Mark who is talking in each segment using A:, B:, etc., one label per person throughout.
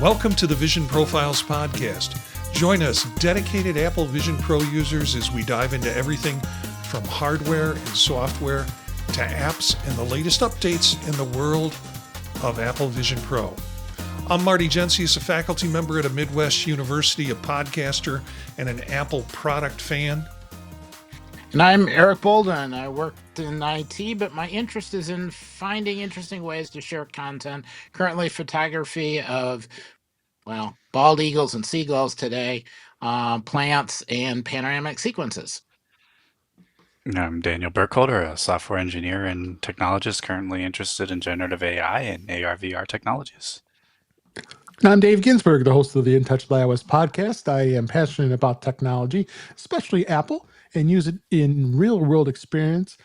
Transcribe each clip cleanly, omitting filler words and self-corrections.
A: Welcome to the Vision Profiles Podcast. Join us, dedicated Apple Vision Pro users, as we dive into everything from hardware and software to apps and the latest updates in the world of Apple Vision Pro. I'm Marty Gensius, a faculty member at a Midwest university, a podcaster, and an Apple product fan.
B: And I'm Eric Bolden. I worked in IT, but my interest is in finding interesting ways to share content. Currently, photography of, bald eagles and seagulls today, plants, and panoramic sequences.
C: I'm Daniel Burkholder, a software engineer and technologist currently interested in generative AI and AR/VR technologies.
D: I'm Dave Ginsburg, the host of the In Touch with iOS podcast. I am passionate about technology, especially Apple, and use it in real-world experience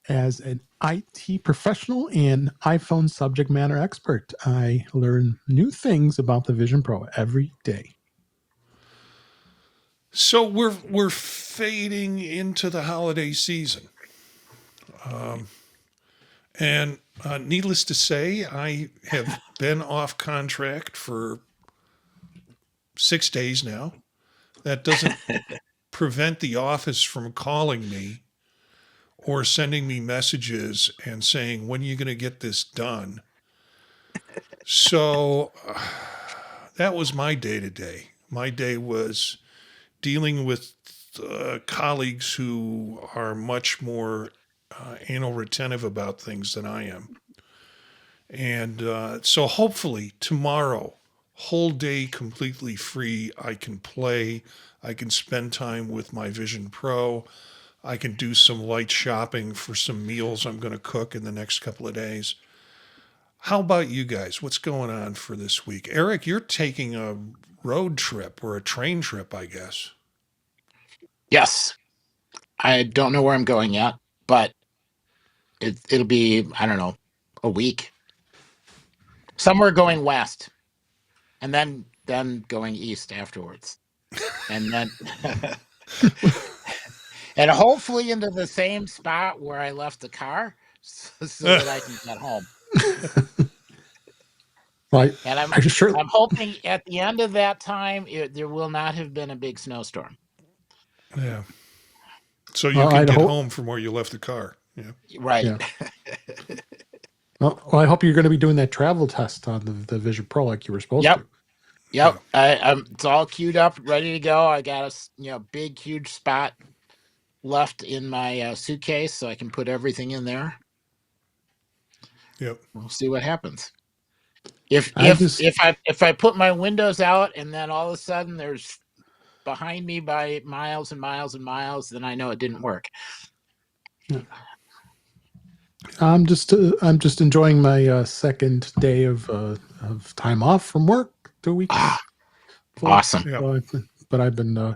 D: as an IT professional and iPhone subject matter expert. I learn new things about the Vision Pro every day.
A: So we're fading into the holiday season. And needless to say, I have been off contract for 6 days now. That doesn't prevent the office from calling me or sending me messages and saying, when are you going to get this done? So that was my day to day. My day was dealing with colleagues who are much more anal retentive about things than I am. And so hopefully tomorrow, whole day completely free, I can play, I can spend time with my Vision Pro, I can do some light shopping for some meals I'm going to cook in the next couple of days. How about you guys? What's going on for this week? Eric, you're taking a road trip or a train trip, I guess.
B: Yes, I don't know where I'm going yet, but it'll be, I don't know, a week. Somewhere going west, and then going east afterwards. And then... and hopefully into the same spot where I left the car so that I can get home.
D: Right.
B: And I'm hoping at the end of that time, there will not have been a big snowstorm.
A: Yeah. So you can get home from where you left the car. Yeah.
B: Right.
D: Yeah. Well, I hope you're going to be doing that travel test on the Vision Pro like you were supposed to.
B: Yep. It's all queued up, ready to go. I got a big, huge spot left in my suitcase, so I can put everything in there.
A: Yep.
B: We'll see what happens. If I put my windows out and then all of a sudden there's behind me by miles and miles and miles, then I know it didn't work.
D: Yeah. I'm just enjoying my second day of time off from work. 2 weeks.
B: Awesome.
A: Yeah.
D: But I've been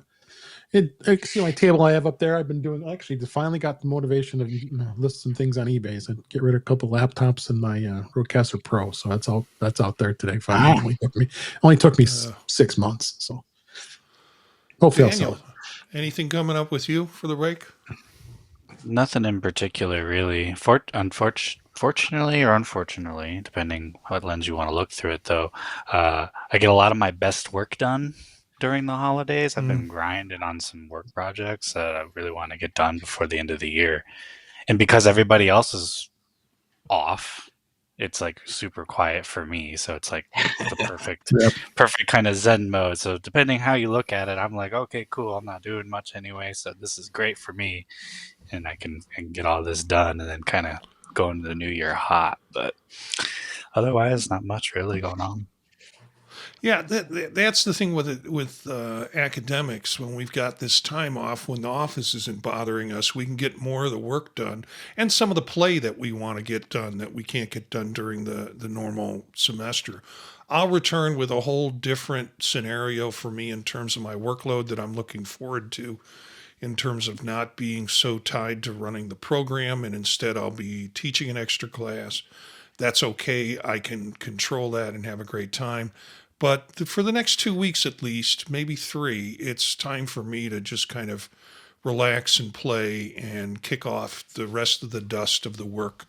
D: see my table I have up there. I've been doing finally got the motivation of list some things on eBay. So get rid of a couple laptops and my Rodecaster Pro. So that's out there today. Finally, only took me 6 months. So hopefully
A: Daniel, anything coming up with you for the break?
C: Nothing in particular, really. Fortunately or unfortunately, depending what lens you want to look through it, though, I get a lot of my best work done during the holidays. I've been grinding on some work projects that I really want to get done before the end of the year. And because everybody else is off, it's like super quiet for me. So it's like the perfect kind of Zen mode. So depending how you look at it, I'm like, okay, cool. I'm not doing much anyway. So this is great for me. And I can get all this done and then kind of go into the new year hot. But otherwise, not much really going on.
A: Yeah, that's the thing with academics. When we've got this time off, when the office isn't bothering us, we can get more of the work done and some of the play that we want to get done that we can't get done during the normal semester. I'll return with a whole different scenario for me in terms of my workload that I'm looking forward to, in terms of not being so tied to running the program, and instead I'll be teaching an extra class. That's okay. I can control that and have a great time. But for the next 2 weeks at least, maybe 3, it's time for me to just kind of relax and play and kick off the rest of the dust of the work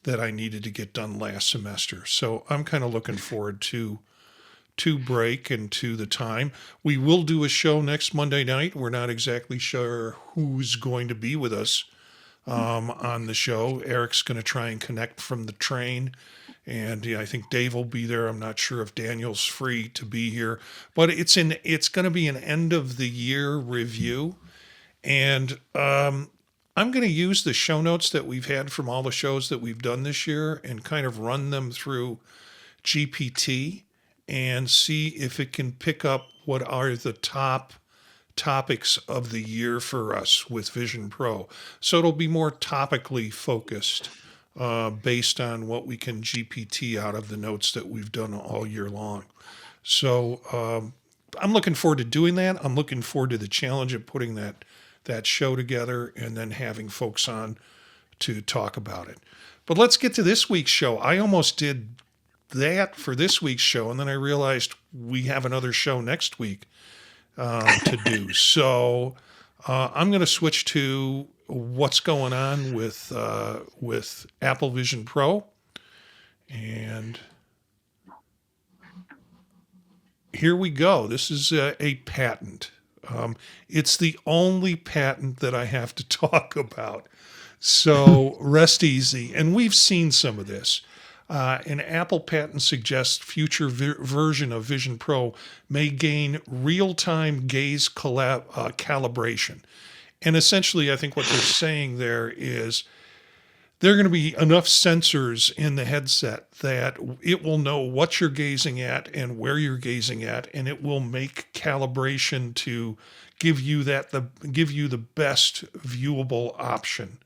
A: that I needed to get done last semester. So I'm kind of looking forward to to break and to the time. We will do a show next Monday night. We're not exactly sure who's going to be with us on the show. Eric's going to try and connect from the train. And yeah, I think Dave will be there. I'm not sure if Daniel's free to be here, but it's going to be an end of the year review. And I'm going to use the show notes that we've had from all the shows that we've done this year and kind of run them through GPT and see if it can pick up what are the top topics of the year for us with Vision Pro. So it'll be more topically focused based on what we can GPT out of the notes that we've done all year long. So I'm looking forward to doing that. I'm looking forward to the challenge of putting that show together and then having folks on to talk about it. But let's get to this week's show. I almost did that for this week's show, and then I realized we have another show next week to do. So I'm going to switch to what's going on with Apple Vision Pro, and here we go. This is a patent. It's the only patent that I have to talk about. So rest easy. And we've seen some of this. An Apple patent suggests future version of Vision Pro may gain real-time gaze calibration. And essentially, I think what they're saying there is there are going to be enough sensors in the headset that it will know what you're gazing at and where you're gazing at, and it will make calibration to give you the best viewable option.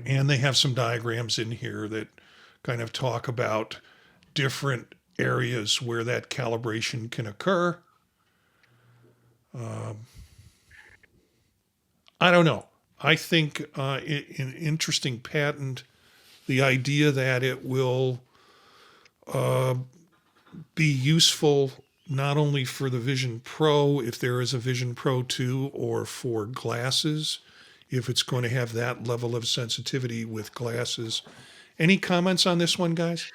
A: And they have some diagrams in here that kind of talk about different areas where that calibration can occur. I don't know. I think an interesting patent, the idea that it will be useful not only for the Vision Pro, if there is a Vision Pro 2, or for glasses, if it's going to have that level of sensitivity with glasses. Any comments on this one, guys?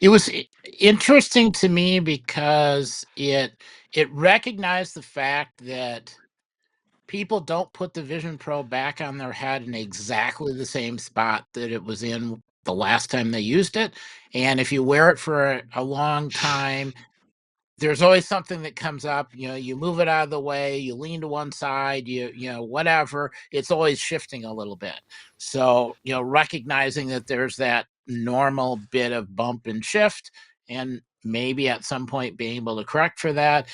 B: It was interesting to me because it recognized the fact that people don't put the Vision Pro back on their head in exactly the same spot that it was in the last time they used it. And if you wear it for a long time, there's always something that comes up. You move it out of the way, you lean to one side, whatever, it's always shifting a little bit. So recognizing that there's that normal bit of bump and shift, and maybe at some point being able to correct for that,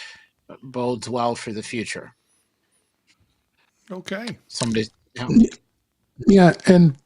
B: bodes well for the future.
A: Okay.
D: Yeah, and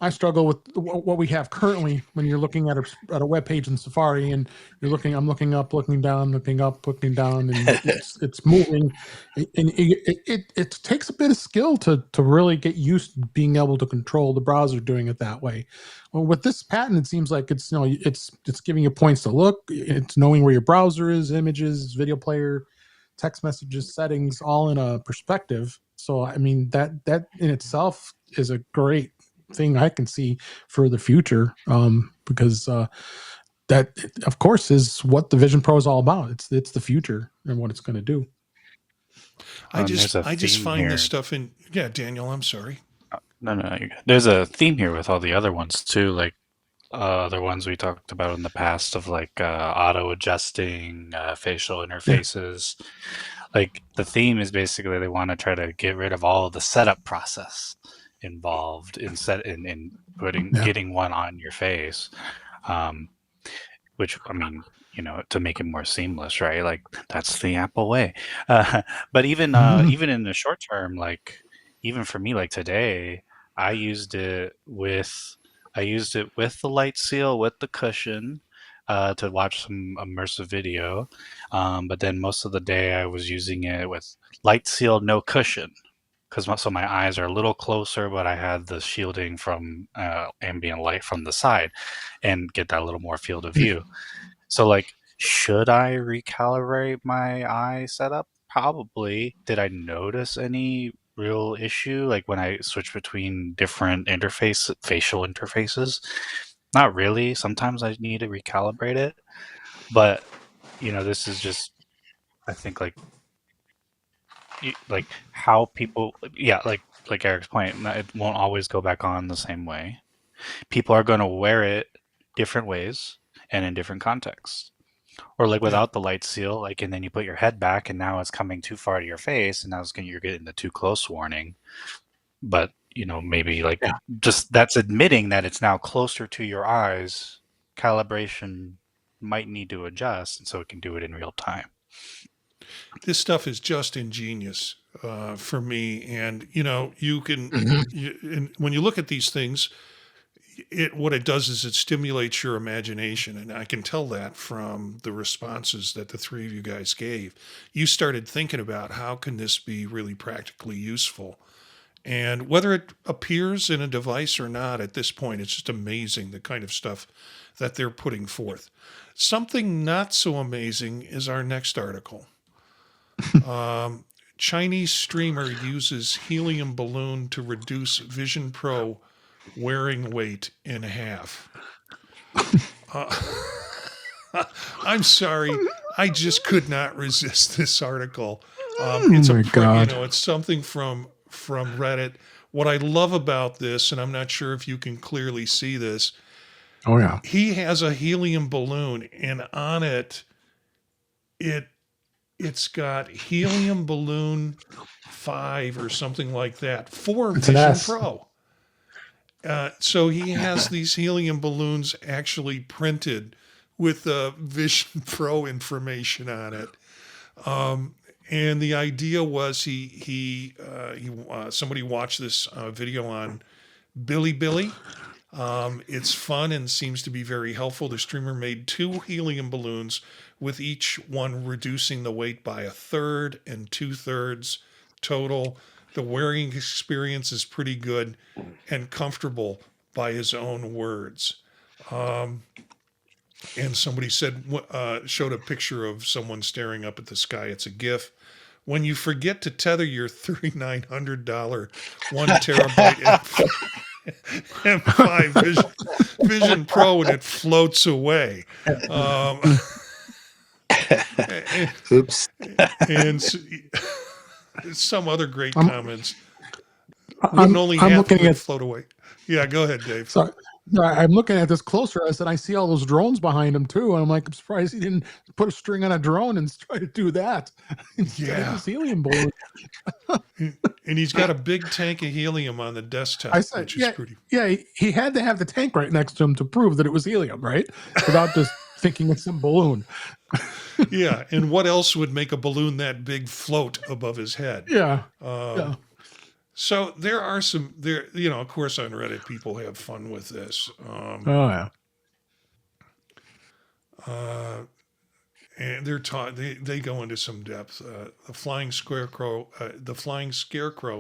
D: I struggle with what we have currently when you're looking at a web page in Safari, and I'm looking up, looking down, looking up, looking down, and it's moving, and it takes a bit of skill to really get used to being able to control the browser doing it that way. Well, with this patent, it seems like it's giving you points to look, it's knowing where your browser is, images, video player, text messages, settings, all in a perspective. So I mean that in itself is a great thing I can see for the future, because that of course is what the Vision Pro is all about. It's the future and what it's going to do.
A: I just find
C: here.
A: this stuff in. Yeah, Daniel, I'm sorry.
C: No, you're good. There's a theme here with all the other ones too, like other ones we talked about in the past of like auto adjusting facial interfaces. Yeah. Like the theme is basically they want to try to get rid of all of the setup process involved in getting one on your face, which I mean, to make it more seamless, right? Like that's the Apple way. But even in the short term, like even for me, like today, I used it with the light seal with the cushion to watch some immersive video, but then most of the day I was using it with light seal, no cushion, because so my eyes are a little closer, but I had the shielding from ambient light from the side and get that little more field of view. So like, should I recalibrate my eye setup? Probably. Did I notice any real issue. Like when I switch between different facial interfaces, not really. Sometimes I need to recalibrate it, but this is just, I think, like how people, yeah, like Eric's point, it won't always go back on the same way. People are going to wear it different ways and in different contexts. Or like
A: Yeah.
C: without the light seal, like, and then you put your head back and now it's coming too far to your face and now you're getting the too close warning. But, maybe like
B: Yeah.
C: just that's admitting that it's now closer to your eyes. Calibration might need to adjust, and so it can do it in real time.
A: This stuff is just ingenious for me. And, you can, and when you look at these things, what it does is it stimulates your imagination. And I can tell that from the responses that the three of you guys gave. You started thinking about how can this be really practically useful? And whether it appears in a device or not at this point, it's just amazing the kind of stuff that they're putting forth. Something not so amazing is our next article. Chinese streamer uses helium balloon to reduce Vision Pro wearing weight in half. I'm sorry, I just could not resist this article. It's
D: Oh my God.
A: it's something from Reddit. What I love about this, and I'm not sure if you can clearly see this,
D: Oh yeah.
A: he has a helium balloon, and on it, it's got helium balloon 5 or something like that for
D: It's an
A: Vision
D: S.
A: Pro. So he has these helium balloons actually printed with Vision Pro information on it. And the idea was somebody watched this video on Billy. It's fun and seems to be very helpful. The streamer made 2 helium balloons, with each one reducing the weight by 1/3 and 2/3 total. The wearing experience is pretty good and comfortable by his own words. And somebody showed a picture of someone staring up at the sky. It's a GIF. When you forget to tether your $3,900 1 terabyte M5 Vision Pro and it floats away.
B: Oops.
A: And some other great
D: I'm-
A: comments.
D: I'm,
A: Wouldn't only
D: I'm
A: half
D: looking
A: of it
D: at
A: float away. Yeah, go ahead, Dave.
D: so I'm looking at this closer. I said I see all those drones behind him too, and I'm like, I'm surprised he didn't put a string on a drone and try to do that instead of this helium balloon.
A: And he's got a big tank of helium on the desktop,
D: I said,
A: which is pretty.
D: yeah, he had to have the tank right next to him to prove that it was helium, right? Without just thinking it's some balloon.
A: Yeah, and what else would make a balloon that big float above his head?
D: Yeah.
A: So there are some there. Of course, on Reddit, people have fun with this.
D: Oh yeah.
A: And they're taught. They go into some depth. The flying scarecrow,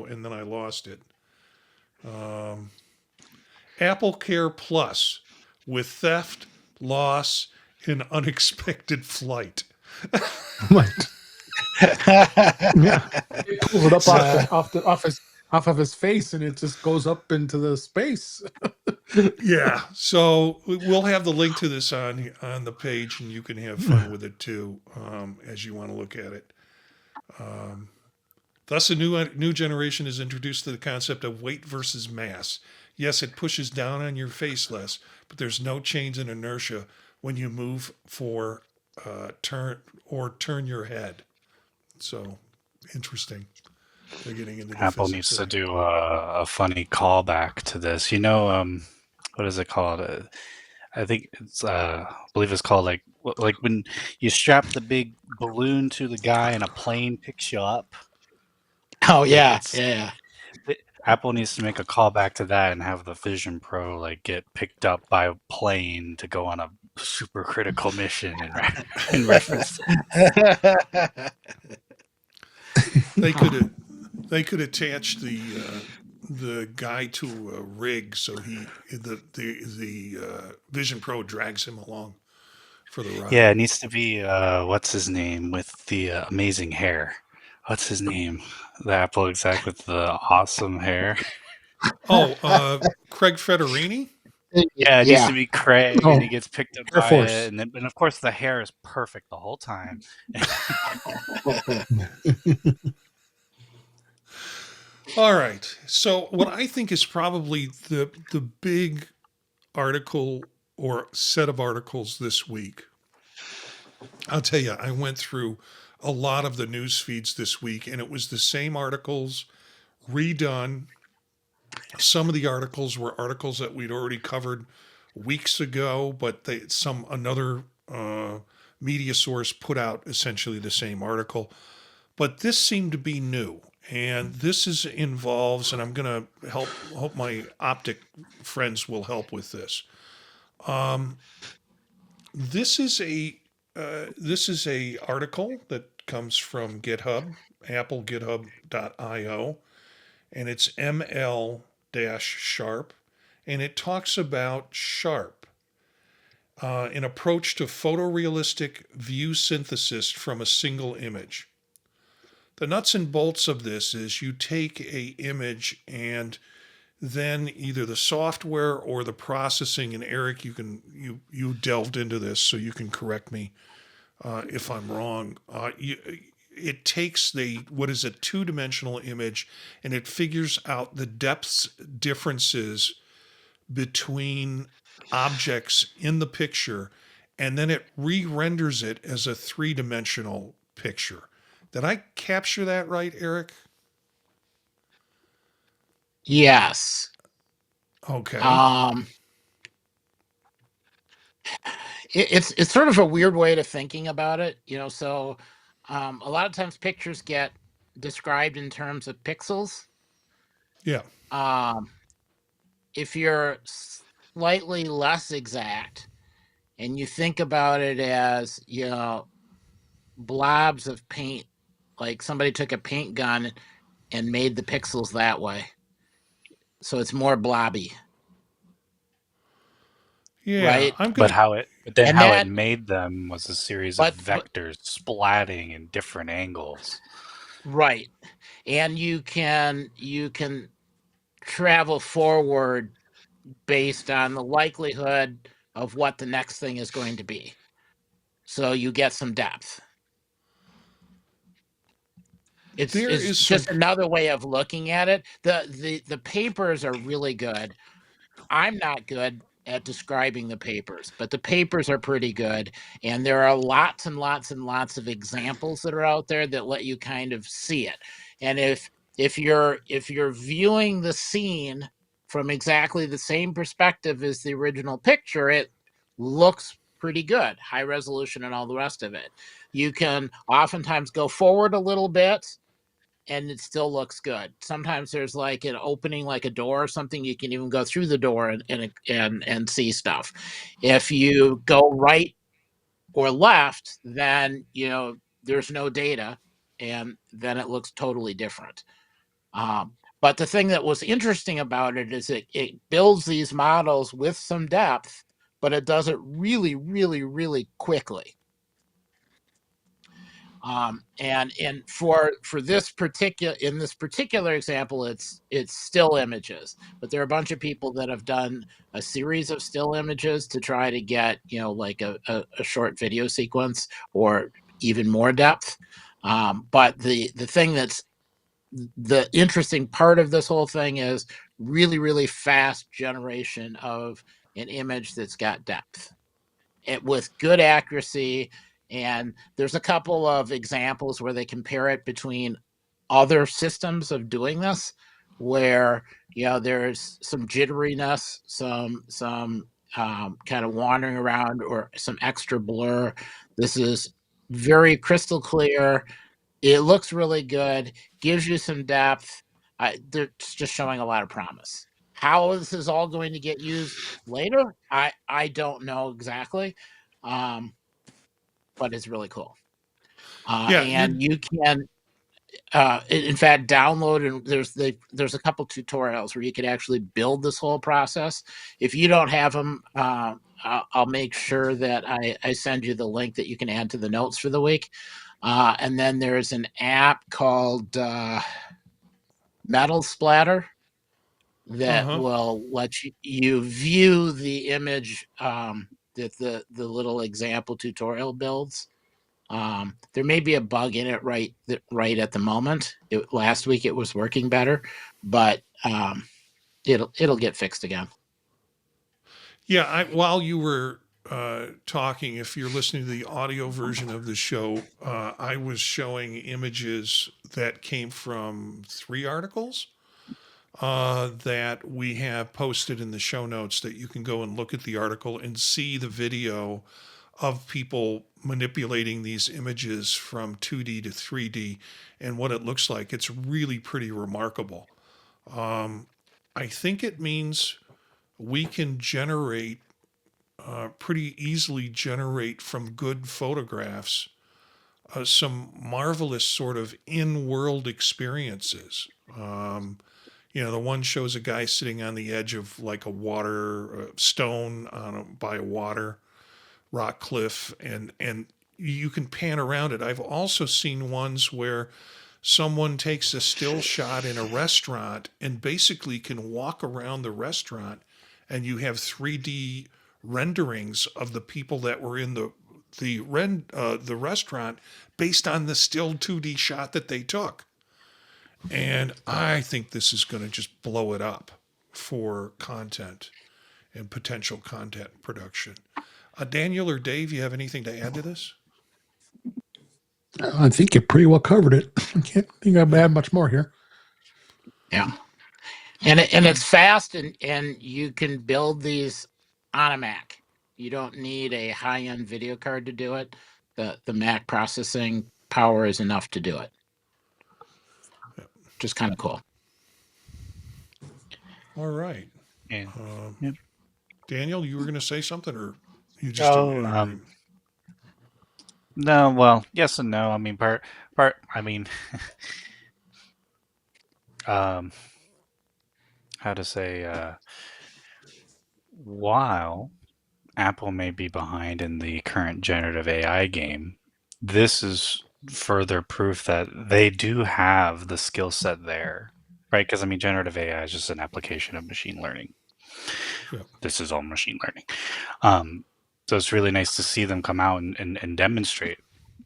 A: and then I lost it. Apple Care Plus with theft, loss, and unexpected flight.
D: Right. Yeah. He pulls it up off of his face, and it just goes up into the space.
A: Yeah. So we'll have the link to this on the page, and you can have fun with it too, as you want to look at it. Thus, a new generation is introduced to the concept of weight versus mass. Yes, it pushes down on your face less, but there's no change in inertia when you move for turn your head. So interesting. They're getting into the
C: Apple
A: physics
C: needs to
A: of it.
C: do a funny callback to this. What is it called? I think it's I believe it's called like when you strap the big balloon to the guy and a plane picks you up.
B: Oh
C: Like,
B: yeah, yeah.
C: Apple needs to make a callback to that and have the Vision Pro like get picked up by a plane to go on a super critical mission in reference.
A: They could attach the guy to a rig so the Vision Pro drags him along for the ride.
C: Yeah, it needs to be what's his name with the amazing hair. what's his name? The Apple exec with the awesome hair.
A: Oh, Craig Federini.
C: Yeah, it used
B: Yeah.
C: to be Craig, and he
D: Oh,
C: gets picked up
D: Air
C: by it,
D: Force.
C: and of course the hair is perfect the whole time.
A: All right. So what I think is probably the big article or set of articles this week. I'll tell you, I went through a lot of the news feeds this week, and it was the same articles redone. Some of the articles were articles that we'd already covered weeks ago, but another media source put out essentially the same article. But this seemed to be new, and involves, and I'm going to hope my optic friends will help with this. This is a article that comes from GitHub, Apple GitHub.io, and it's ML-sharp, and it talks about Sharp, an approach to photorealistic view synthesis from a single image. The nuts and bolts of this is you take a image and then either the software or the processing, and Eric, you delved into this, so you can correct me if I'm wrong. It takes what is a two-dimensional image, and it figures out the depths differences between objects in the picture, and then it re-renders it as a three-dimensional picture. Did I capture that right, Eric?
B: Yes.
A: Okay.
B: Um, it's sort of a weird way to thinking about it, So, a lot of times pictures get described in terms of pixels.
A: Yeah.
B: Um, if you're slightly less exact and you think about it as, blobs of paint, like somebody took a paint gun and made the pixels that way. So it's more blobby,
A: Yeah.
B: right?
C: But then
B: And
C: how it
B: that,
C: made them was a series of
B: but
C: vectors splatting in different angles.
B: right. And you can travel forward based on the likelihood of what the next thing is going to be. So you get some depth. It's
A: There is some.
B: just another way of looking at it. The papers are really good. I'm not good at describing the papers, but the papers are pretty good. And there are lots and lots and lots of examples that are out there that let you kind of see it. And if you're viewing the scene from exactly the same perspective as the original picture, it looks pretty good, high resolution and all the rest of it. You can oftentimes go forward a little bit and it still looks good. Sometimes there's like an opening, like a door or something. You can even go through the door and see stuff. If you go right or left, then there's no data, and then it looks totally different. But the thing that was interesting about it is it builds these models with some depth, but it does it really, really, really quickly. And for this particular example, it's still images, but there are a bunch of people that have done a series of still images to try to get like a short video sequence or even more depth. But the thing that's the interesting part of this whole thing is really, really fast generation of an image that's got depth with good accuracy. And there's a couple of examples where they compare it between other systems of doing this, where there's some jitteriness, some kind of wandering around, or some extra blur. This is very crystal clear. It looks really good, gives you some depth. They're just showing a lot of promise. How this is all going to get used later, I don't know exactly, but it's really cool.
A: Yeah.
B: And you can, in fact, download, and there's a couple tutorials where you could actually build this whole process. If you don't have them I'll make sure that I send you the link that you can add to the notes for the week. And then there's an app called Metal Splatter that
A: Uh-huh.
B: will let you view the image that the little example tutorial builds. There may be a bug in it right at the moment. Last week it was working better, but it'll get fixed again.
A: Yeah, while you were talking, if you're listening to the audio version of the show, I was showing images that came from 3 articles that we have posted in the show notes that you can go and look at the article and see the video of people manipulating these images from 2D to 3D and what it looks like. It's really pretty remarkable. I think it means we can pretty easily generate from good photographs some marvelous sort of in-world experiences. The one shows a guy sitting on the edge of like a water stone by a water rock cliff, and you can pan around it. I've also seen ones where someone takes a still shot in a restaurant and basically can walk around the restaurant, and you have 3D renderings of the people that were in the restaurant based on the still 2D shot that they took. And I think this is going to just blow it up for content and potential content production. Daniel or Dave, you have anything to add to this?
D: I think you pretty well covered it. I can't think I've add much more here.
B: Yeah, and it's fast, and you can build these on a Mac. You don't need a high-end video card to do it. The Mac processing power is enough to do it. Just kind of cool.
A: All right.
C: Yeah.
A: Daniel, you were going to say something, or you just didn't?
C: No, well, yes and no. I mean, I mean, how to say, while Apple may be behind in the current generative AI game, this is further proof that they do have the skill set there, right? Because I mean, generative AI is just an application of machine learning.
A: Yeah.
C: This is all machine learning. So it's really nice to see them come out and demonstrate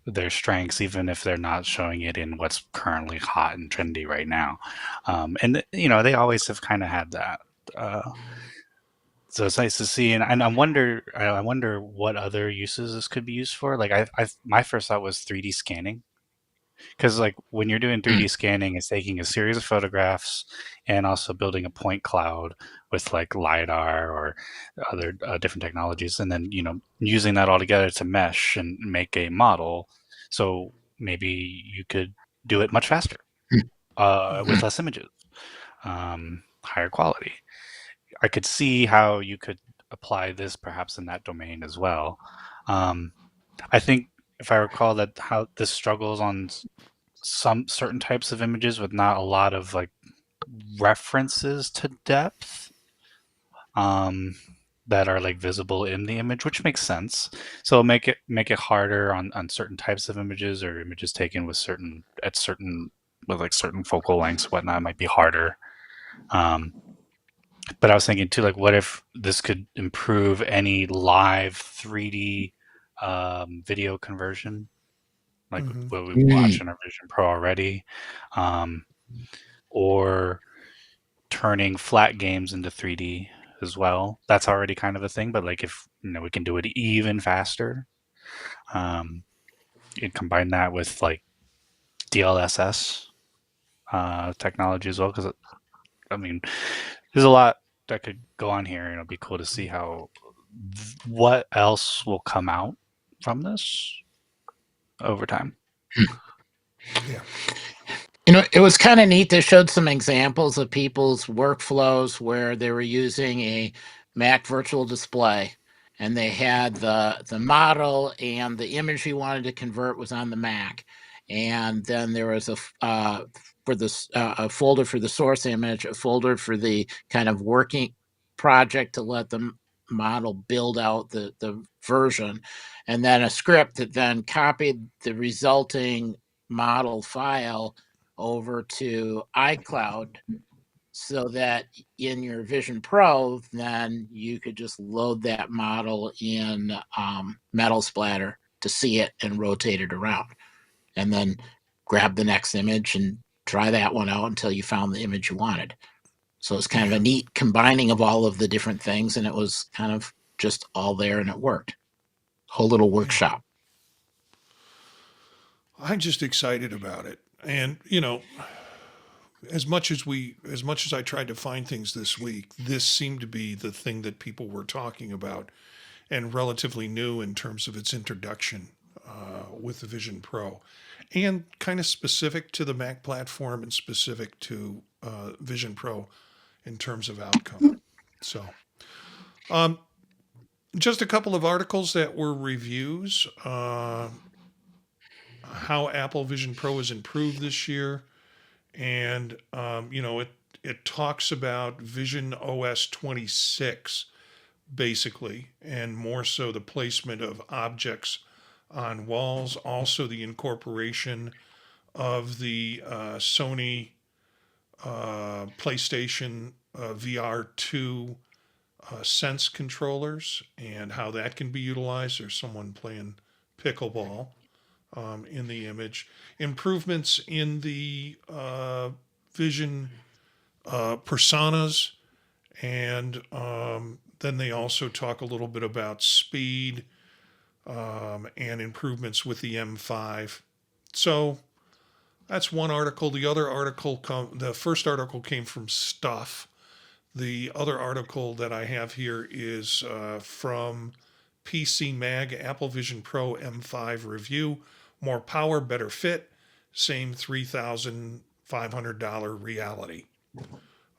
C: their strengths, even if they're not showing it in what's currently hot and trendy right now. And they always have kind of had that. So it's nice to see, and I wonder what other uses this could be used for. Like my first thought was 3D scanning, because like when you're doing 3D scanning, it's taking a series of photographs and also building a point cloud with like LiDAR or other different technologies, and then using that all together to mesh and make a model. So maybe you could do it much faster with less images, higher quality. I could see how you could apply this perhaps in that domain as well. I think if I recall that how this struggles on some certain types of images with not a lot of like references to depth that are like visible in the image, which makes sense. So make it harder on certain types of images, or images taken with certain focal lengths, whatnot, might be harder. But I was thinking too, like, what if this could improve any live 3D video conversion, like what we watch in our Vision Pro already, or turning flat games into 3D as well. That's already kind of a thing, but like if we can do it even faster, and combine that with like DLSS technology as well, because I mean, there's a lot that could go on here, and it'll be cool to see what else will come out from this over time.
A: Yeah.
B: It was kind of neat. They showed some examples of people's workflows where they were using a Mac virtual display, and they had the model and the image you wanted to convert was on the Mac, and then there was a folder for the source image, a folder for the kind of working project to let them model build out the version, and then a script that then copied the resulting model file over to iCloud, so that in your Vision Pro, then you could just load that model in Metal Splatter to see it and rotate it around, and then grab the next image and try that one out until you found the image you wanted. So it's kind of a neat combining of all of the different things, and it was kind of just all there, and it worked. Whole little workshop.
A: I'm just excited about it. And, as much as I tried to find things this week, this seemed to be the thing that people were talking about, and relatively new in terms of its introduction with the Vision Pro, and kind of specific to the Mac platform and specific to Vision Pro in terms of outcome. So, just a couple of articles that were reviews. How Apple Vision Pro has improved this year, and it talks about Vision OS 26 basically, and more so the placement of objects on walls, also the incorporation of the Sony PlayStation VR2 Sense controllers, and how that can be utilized. There's someone playing pickleball in the image. Improvements in the Vision personas, and then they also talk a little bit about speed and improvements with the M5. So that's one article. The other article, the first article came from Stuff. The other article that I have here is from PC Mag, Apple Vision Pro M5 review. More power, better fit, same $3,500 reality.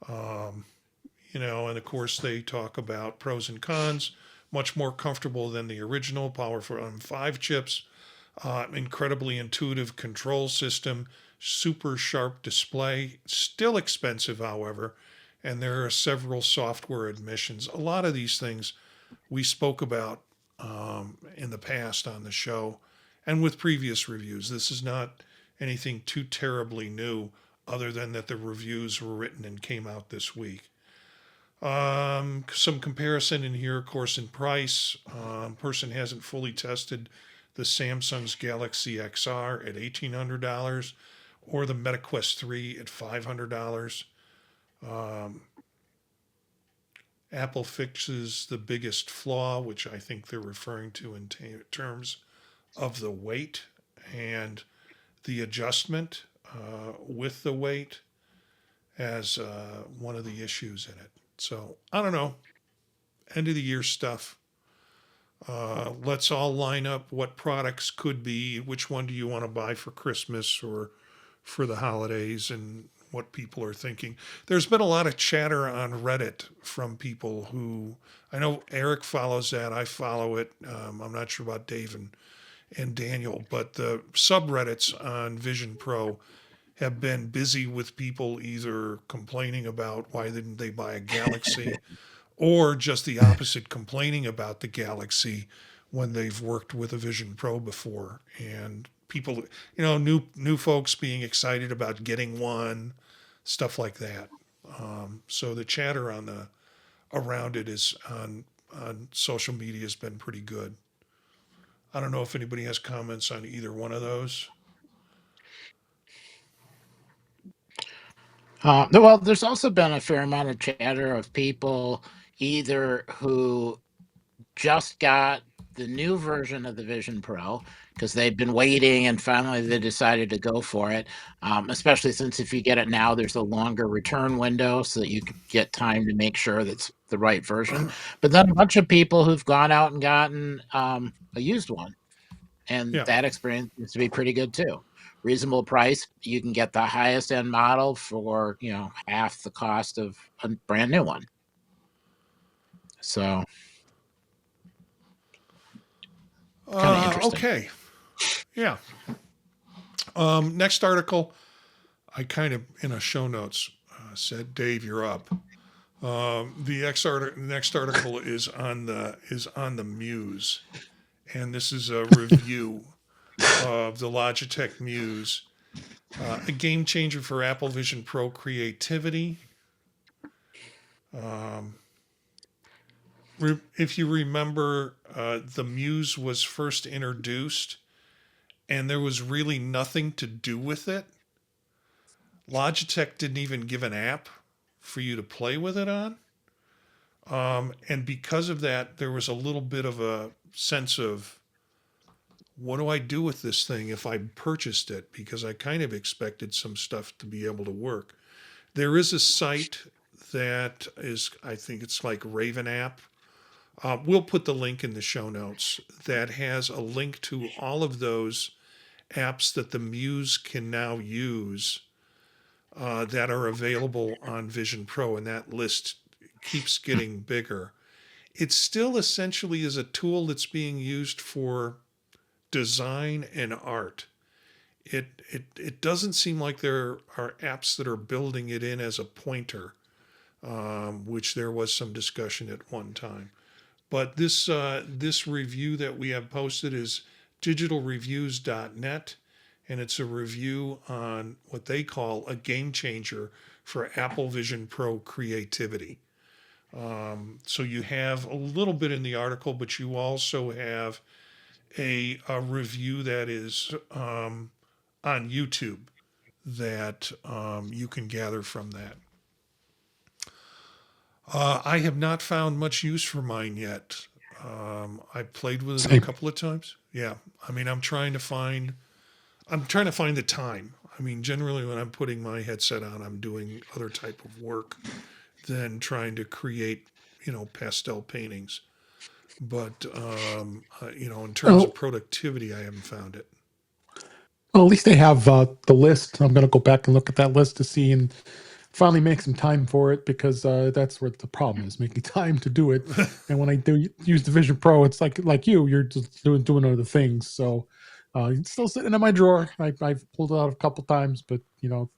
A: And of course they talk about pros and cons. Much more comfortable than the original, powerful M5 chips, incredibly intuitive control system, super sharp display, still expensive, however, and there are several software admissions. A lot of these things we spoke about in the past on the show and with previous reviews. This is not anything too terribly new, other than that the reviews were written and came out this week. Some comparison in here, of course, in price. Person hasn't fully tested the Samsung's Galaxy XR at $1,800 or the MetaQuest 3 at $500. Apple fixes the biggest flaw, which I think they're referring to in terms of the weight and the adjustment with the weight as one of the issues in it. So I don't know. End of the year stuff. Let's all line up what products could be. Which one do you want to buy for Christmas or for the holidays, and what people are thinking. There's been a lot of chatter on Reddit from people who, I know Eric follows that. I follow it. I'm not sure about Dave and Daniel, but the subreddits on Vision Pro have been busy with people either complaining about why didn't they buy a Galaxy, or just the opposite, complaining about the Galaxy when they've worked with a Vision Pro before, and people, new folks being excited about getting one, stuff like that. So the chatter around it is on social media has been pretty good. I don't know if anybody has comments on either one of those.
B: Well, there's also been a fair amount of chatter of people either who just got the new version of the Vision Pro because they've been waiting and finally they decided to go for it, especially since if you get it now, there's a longer return window so that you can get time to make sure that's the right version. But then a bunch of people who've gone out and gotten a used one, and that experience seems to be pretty good too. Reasonable price. You can get the highest end model for half the cost of a brand new one. So kind of interesting.
A: Okay. Yeah. Next article, I kind of in a show notes said, Dave, you're up. Next article is on the Muse, and this is a review of the Logitech Muse, a game changer for Apple Vision Pro creativity. If you remember, the Muse was first introduced, and there was really nothing to do with it. Logitech didn't even give an app for you to play with it on. And because of that, there was a little bit of a sense of, what do I do with this thing if I purchased it? Because I kind of expected some stuff to be able to work. There is a site that is, I think it's like Raven app. We'll put the link in the show notes that has a link to all of those apps that the Muse can now use that are available on Vision Pro, and that list keeps getting bigger. It still essentially is a tool that's being used for design and art. It doesn't seem like there are apps that are building it in as a pointer, which there was some discussion at one time. But this review that we have posted is digitalreviews.net, and it's a review on what they call a game changer for Apple Vision Pro creativity. So you have a little bit in the article, but you also have a review that is on YouTube that you can gather from that. I have not found much use for mine yet. I played with it a
D: Same.
A: couple of times. Yeah, I mean, I'm trying to find the time. I mean, generally when I'm putting my headset on, I'm doing other type of work than trying to create, pastel paintings. But in terms of
D: Oh,
A: productivity, I haven't found it.
D: well, at least they have the list. I'm going to go back and look at that list to see and finally make some time for it, because that's where the problem is, making time to do it. And when I do use the Vision Pro, it's like you're just doing other things. So it's still sitting in my drawer. I've pulled it out a couple times, but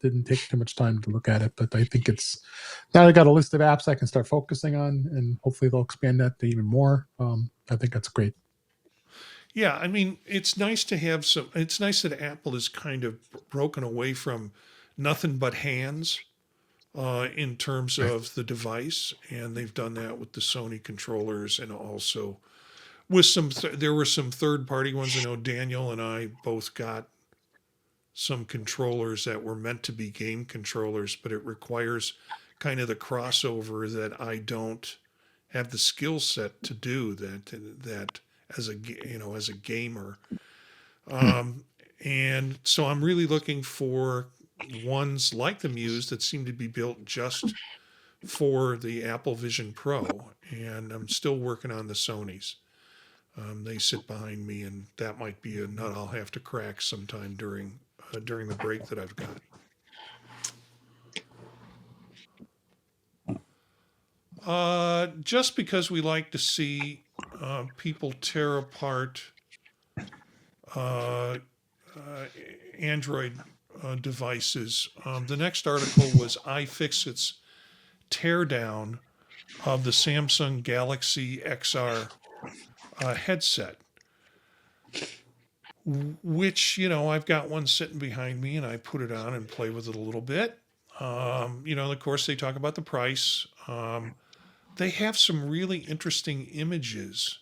D: didn't take too much time to look at it. But I think it's now I got a list of apps I can start focusing on, and hopefully they'll expand that to even more. I think that's great.
A: Yeah, I mean, it's nice to have some. It's nice that Apple is kind of broken away from nothing but hands in terms
D: Right.
A: of the device, and they've done that with the Sony controllers, and also with there were some third-party ones. I know Daniel and I both got some controllers that were meant to be game controllers, but it requires kind of the crossover that I don't have the skill set to do that as a gamer.
D: Hmm.
A: And so I'm really looking for ones like the Muse that seem to be built just for the Apple Vision Pro, and I'm still working on the Sonys. They sit behind me, and that might be a nut I'll have to crack sometime during the break that I've got. Just because we like to see people tear apart uh, Android devices. The next article was iFixit's teardown of the Samsung Galaxy XR headset, which, I've got one sitting behind me and I put it on and play with it a little bit. Of course, they talk about the price. They have some really interesting images.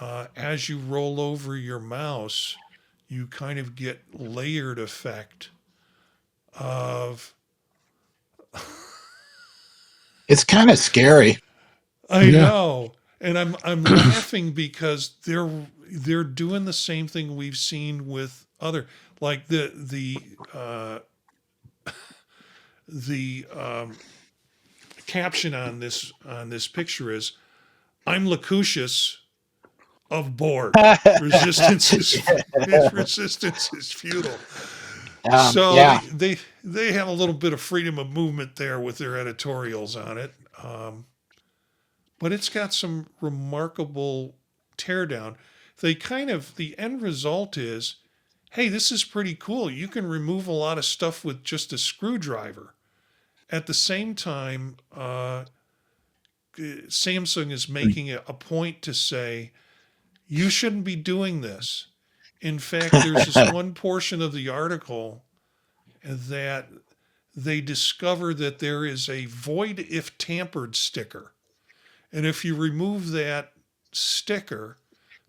A: As you roll over your mouse, you kind of get layered effect of.
B: It's kind of scary.
A: I
D: Yeah.
A: know, and I'm laughing because they're doing the same thing we've seen with other, like the caption on this picture is, "I'm Locutus of bored. Resistance is futile." So
B: Yeah.
A: they have a little bit of freedom of movement there with their editorials on it. But it's got some remarkable teardown. The end result is, hey, this is pretty cool. You can remove a lot of stuff with just a screwdriver. At the same time, Samsung is making it a point to say, you shouldn't be doing this. In fact, there's this one portion of the article that they discover that there is a void if tampered sticker. And if you remove that sticker,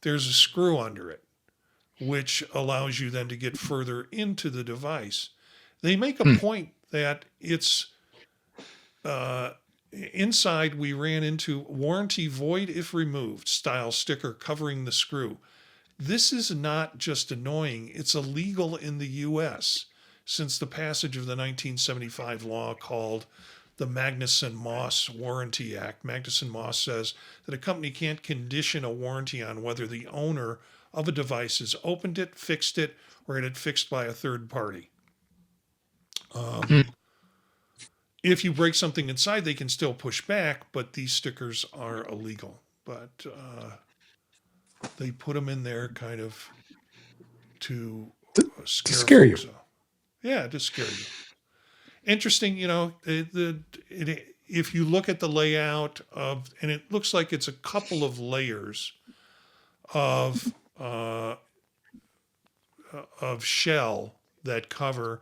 A: there's a screw under it, which allows you then to get further into the device. They make a point that it's inside we ran into warranty void if removed style sticker covering the screw. This is not just annoying, it's illegal in the US since the passage of the 1975 law called the Magnuson-Moss Warranty Act. Magnuson-Moss says that a company can't condition a warranty on whether the owner of a device has opened it, fixed it, or had it fixed by a third party. If you break something inside, they can still push back, but these stickers are illegal. But they put them in there kind of to scare
D: you.
A: folks off. Yeah, to scare you. Interesting, if you look at the layout of, and it looks like it's a couple of layers of shell that cover.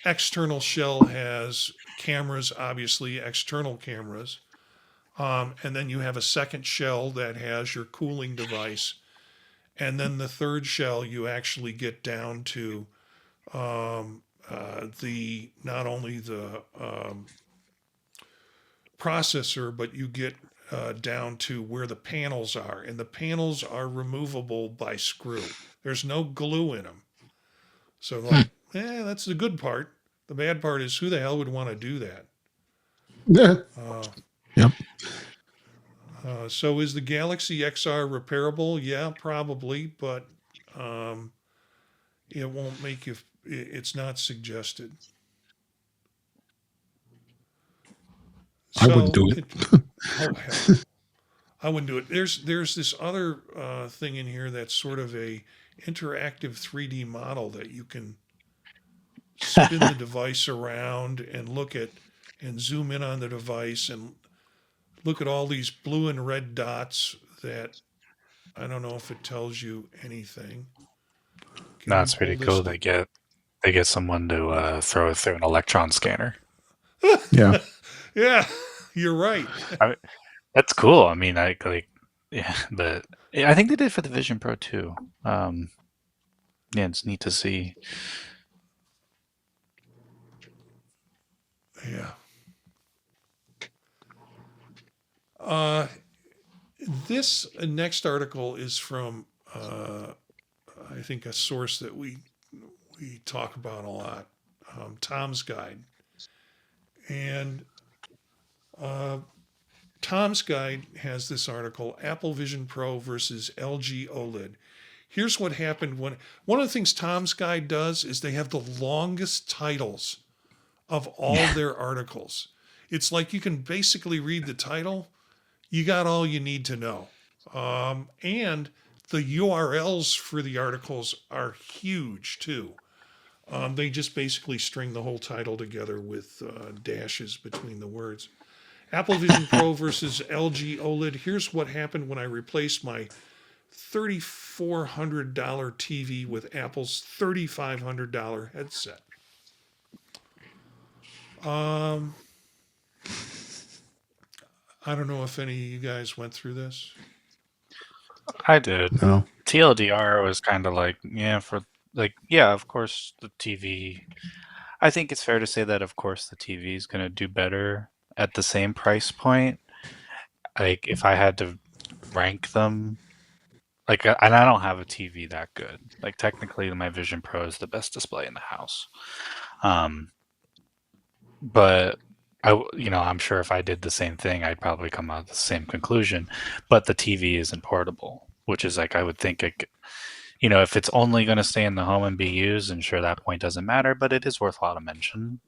A: External shell has cameras, obviously external cameras, and then you have a second shell that has your cooling device, and then the third shell you actually get down to the not only the processor, but you get down to where the panels are, and the panels are removable by screw. There's no glue in them. So that's the good part. The bad part is who the hell would want to do that?
D: Yep.
A: So is the Galaxy XR repairable? Yeah, probably, but it won't make you. It's not suggested.
D: I wouldn't do it.
A: Oh hell, I wouldn't do it. There's this other thing in here that's sort of a interactive 3D model that you can spin the device around and look at and zoom in on the device and look at all these blue and red dots that I don't know if it tells you anything. Can
C: No,
A: you
C: it's pretty
A: pull
C: cool.
A: this?
C: They get someone to throw it through an electron scanner.
D: Yeah.
A: Yeah, you're right.
C: That's cool. I mean, yeah, but I think they did for the Vision Pro too. Yeah, it's neat to see.
A: Yeah. This next article is from I think a source that we talk about a lot, Tom's Guide, and Tom's Guide has this article: Apple Vision Pro versus LG OLED. Here's what happened when one of the things Tom's Guide does is they have the longest titles of all their articles. It's like you can basically read the title, you got all you need to know. And the URLs for the articles are huge too. They just basically string the whole title together with dashes between the words. Apple Vision Pro versus LG OLED. Here's what happened when I replaced my $3,400 TV with Apple's $3,500 headset. I don't know if any of you guys went through this.
C: I did.
D: No.
C: TLDR was kind of like, of course the TV. I think it's fair to say that, of course, the TV is going to do better at the same price point. Like, if I had to rank them, and I don't have a TV that good. Like, technically, my Vision Pro is the best display in the house. But I'm sure if I did the same thing, I'd probably come out with the same conclusion. But the TV isn't portable, which is like, I would think if it's only going to stay in the home and be used, and sure, that point doesn't matter, but it is worthwhile to mention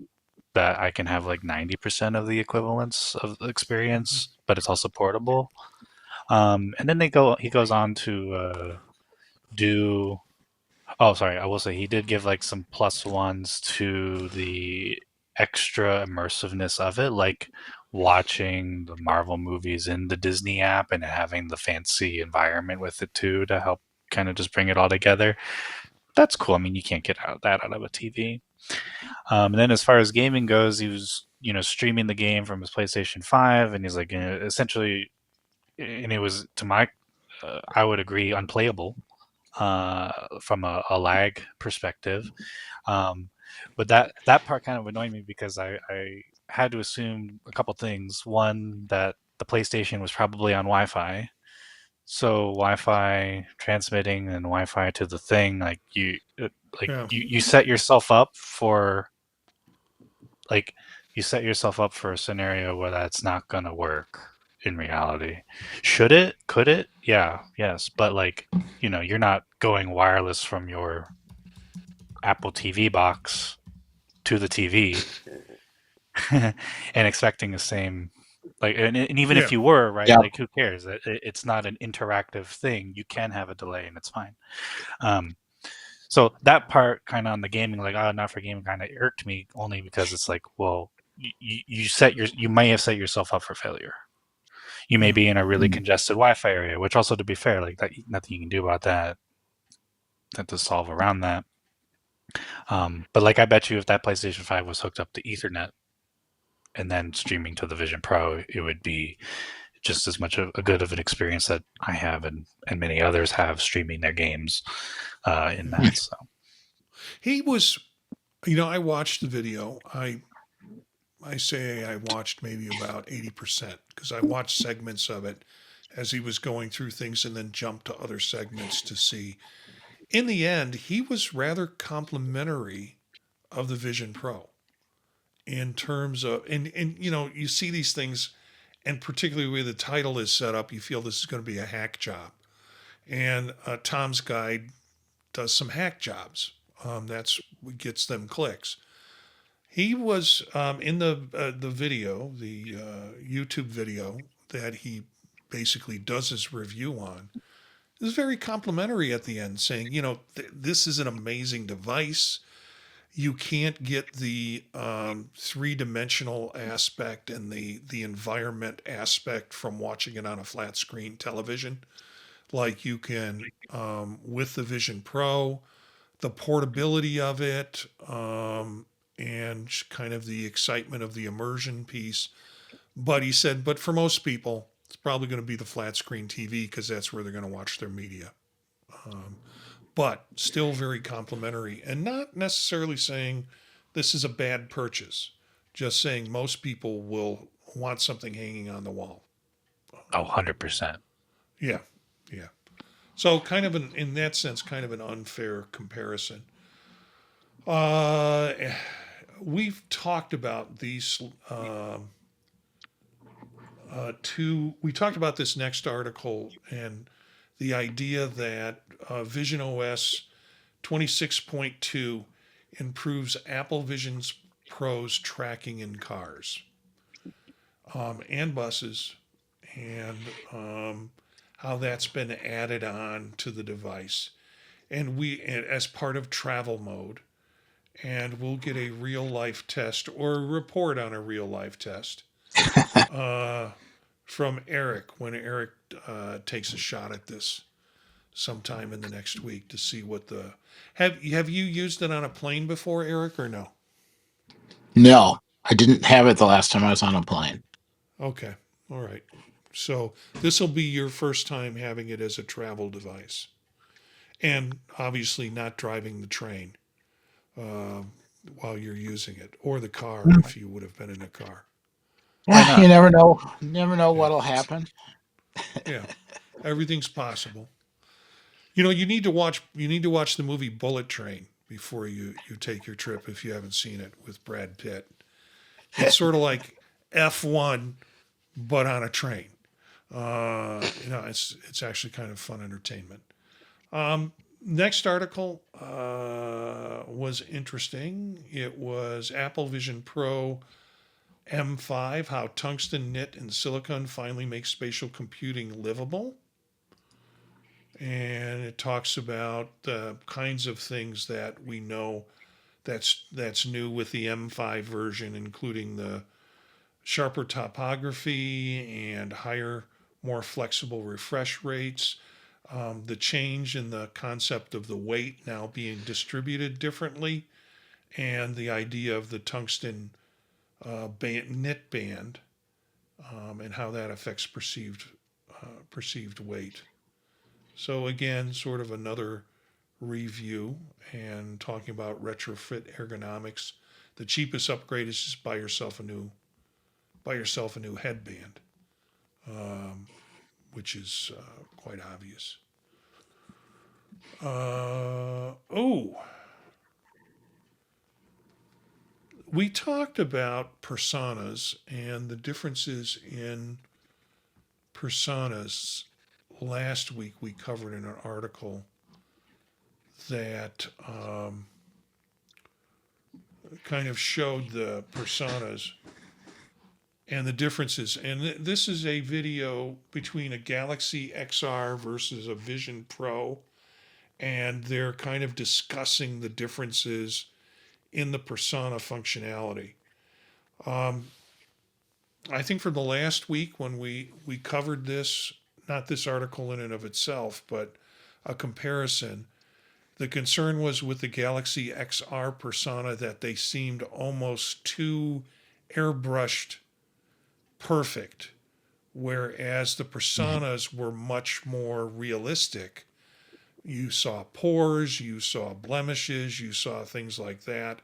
C: that I can have like 90% of the equivalence of the experience, but it's also portable. And then he goes on to I will say he did give like some plus ones to the extra immersiveness of it, like watching the Marvel movies in the Disney app and having the fancy environment with it too to help kind of just bring it all together. That's cool. I mean, you can't get that out of a TV. And then as far as gaming goes, he was, streaming the game from his PlayStation 5, and he's like, essentially, and it was, to my, I would agree, unplayable from a lag perspective. But that part kind of annoyed me because I had to assume a couple things. One, that the PlayStation was probably on Wi-Fi, so Wi-Fi transmitting and Wi-Fi to the thing, like
A: Yeah.
C: you set yourself up for like you set yourself up for a scenario where that's not gonna work in reality. Should it? Could it? Yeah, yes, but you're not going wireless from your Apple TV box to the TV and expecting the same. And even if
A: Yeah.
C: you were, right,
B: Yeah.
C: who cares? It's not an interactive thing. You can have a delay and it's fine. So that part kind of on the gaming, not for gaming, kind of irked me, only because it's like, well, you may have set yourself up for failure. You may
A: Yeah.
C: be in a really congested Wi-Fi area, which, also, to be fair, that nothing you can do about that to solve around that. But I bet you if that PlayStation 5 was hooked up to Ethernet and then streaming to the Vision Pro, it would be just as much a good of an experience that I have and many others have streaming their games in that. So
A: He was, I watched the video. I say I watched maybe about 80% because I watched segments of it as he was going through things and then jumped to other segments to see. In the end, he was rather complimentary of the Vision Pro in terms of, and you see these things, and particularly the way the title is set up, you feel this is going to be a hack job. And Tom's Guide does some hack jobs. That's what gets them clicks. He was in the video, the YouTube video that he basically does his review on. It was very complimentary at the end, saying, this is an amazing device. You can't get the three-dimensional aspect and the environment aspect from watching it on a flat screen television like you can with the Vision Pro. The portability of it, and kind of the excitement of the immersion piece. But he said, but for most people, it's probably going to be the flat screen TV because that's where they're going to watch their media. But still very complimentary and not necessarily saying this is a bad purchase, just saying most people will want something hanging on the wall.
C: 100%.
A: Yeah, yeah. So kind of in that sense, kind of an unfair comparison. Uh, we've talked about these we talked about this next article and the idea that Vision OS 26.2 improves Apple Vision's Pro's tracking in cars and buses, and how that's been added on to the device. And as part of travel mode, and we'll get a real life test or a report on a real life test from Eric when Eric takes a shot at this sometime in the next week to see what the have you used it on a plane before, Eric, or no?
B: No, I didn't have it the last time I was on a plane.
A: Okay, all right. So this will be your first time having it as a travel device, and obviously not driving the train while you're using it, or the car if you would have been in a car.
C: Why
B: Yeah,
C: not?
B: you never know. Never know
A: Yeah.
B: what'll happen.
A: Yeah, everything's possible. You need to watch the movie Bullet Train before you take your trip if you haven't seen it with Brad Pitt. It's sort of like F1 but on a train. It's actually kind of fun entertainment. Next article was interesting. It was Apple Vision Pro M5, how tungsten knit and silicon finally make spatial computing livable. And it talks about the kinds of things that we know That's new with the M5 version, including the sharper topography and higher, more flexible refresh rates. The change in the concept of the weight now being distributed differently, and the idea of the tungsten knit band, and how that affects perceived weight. So again, sort of another review and talking about retrofit ergonomics. The cheapest upgrade is just buy yourself a new headband, which is quite obvious. We talked about personas and the differences in personas. Last week we covered in an article that kind of showed the personas and the differences. And this is a video between a Galaxy XR versus a Vision Pro, and they're kind of discussing the differences in the persona functionality. I think for the last week when we covered this, not this article in and of itself, but a comparison, the concern was with the Galaxy XR persona that they seemed almost too airbrushed perfect, whereas the personas were much more realistic. You saw pores, you saw blemishes, you saw things like that.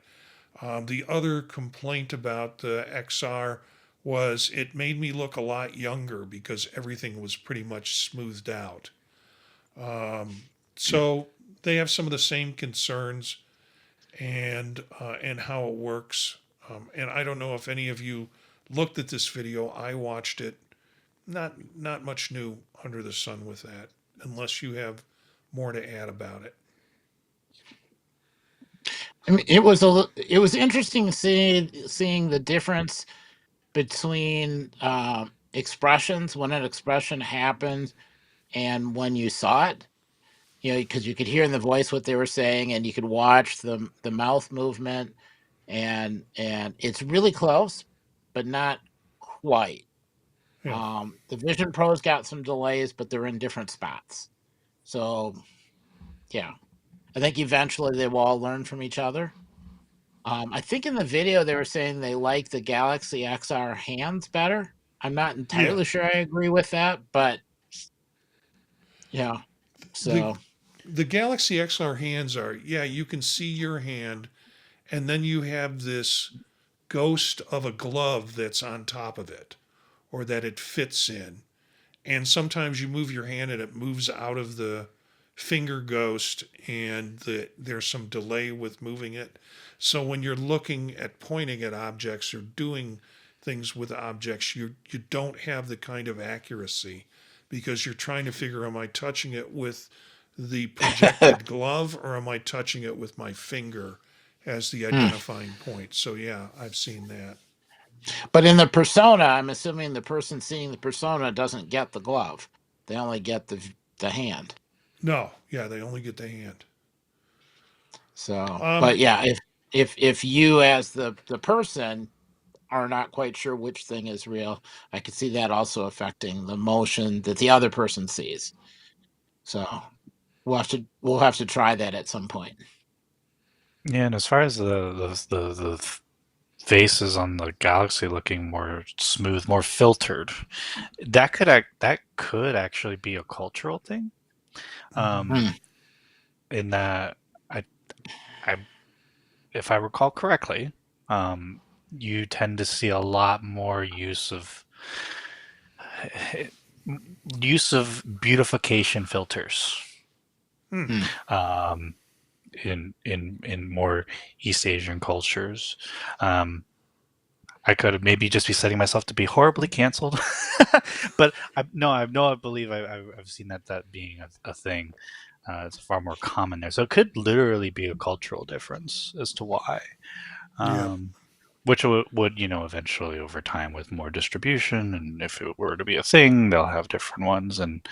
A: The other complaint about the XR was it made me look a lot younger because everything was pretty much smoothed out. So they have some of the same concerns and how it works. And I don't know if any of you looked at this video. I watched it. Not much new under the sun with that, unless you have more to add about it.
B: I mean, it was interesting seeing the difference between expressions when an expression happened and when you saw it. You know, because you could hear in the voice what they were saying, and you could watch the mouth movement, and it's really close, but not quite.
A: Yeah.
B: The Vision Pro's got some delays, but they're in different spots. So, yeah, I think eventually they will all learn from each other. I think in the video they were saying they like the Galaxy XR hands better. I'm not
A: Yeah.
B: entirely sure I agree with that, but yeah.
A: The
B: So
A: the Galaxy XR hands are, yeah, you can see your hand, and then you have this ghost of a glove that's on top of it, or that it fits in. And sometimes you move your hand and it moves out of the finger ghost, and there's some delay with moving it. So when you're looking at pointing at objects or doing things with objects, you don't have the kind of accuracy because you're trying to figure, am I touching it with the projected glove or am I touching it with my finger as the identifying point? So yeah, I've seen that.
B: but in the persona, I'm assuming the person seeing the persona doesn't get the glove. They only get the hand.
A: No, yeah, they only get the hand.
B: So,
A: Um,
B: but yeah, if you as the person are not quite sure which thing is real, I could see that also affecting the motion that the other person sees. So we'll have to try that at some point.
C: Yeah, and as far as the faces on the Galaxy looking more smooth, more filtered, that could actually be a cultural thing. In that, I if I recall correctly, you tend to see a lot more use of beautification filters. In more East Asian cultures. I could maybe just be setting myself to be horribly canceled, but I believe I've seen that being a thing. It's far more common there, so it could literally be a cultural difference as to why.
A: yeah.
C: Which would eventually over time with more distribution, and if it were to be a thing, they'll have different ones, and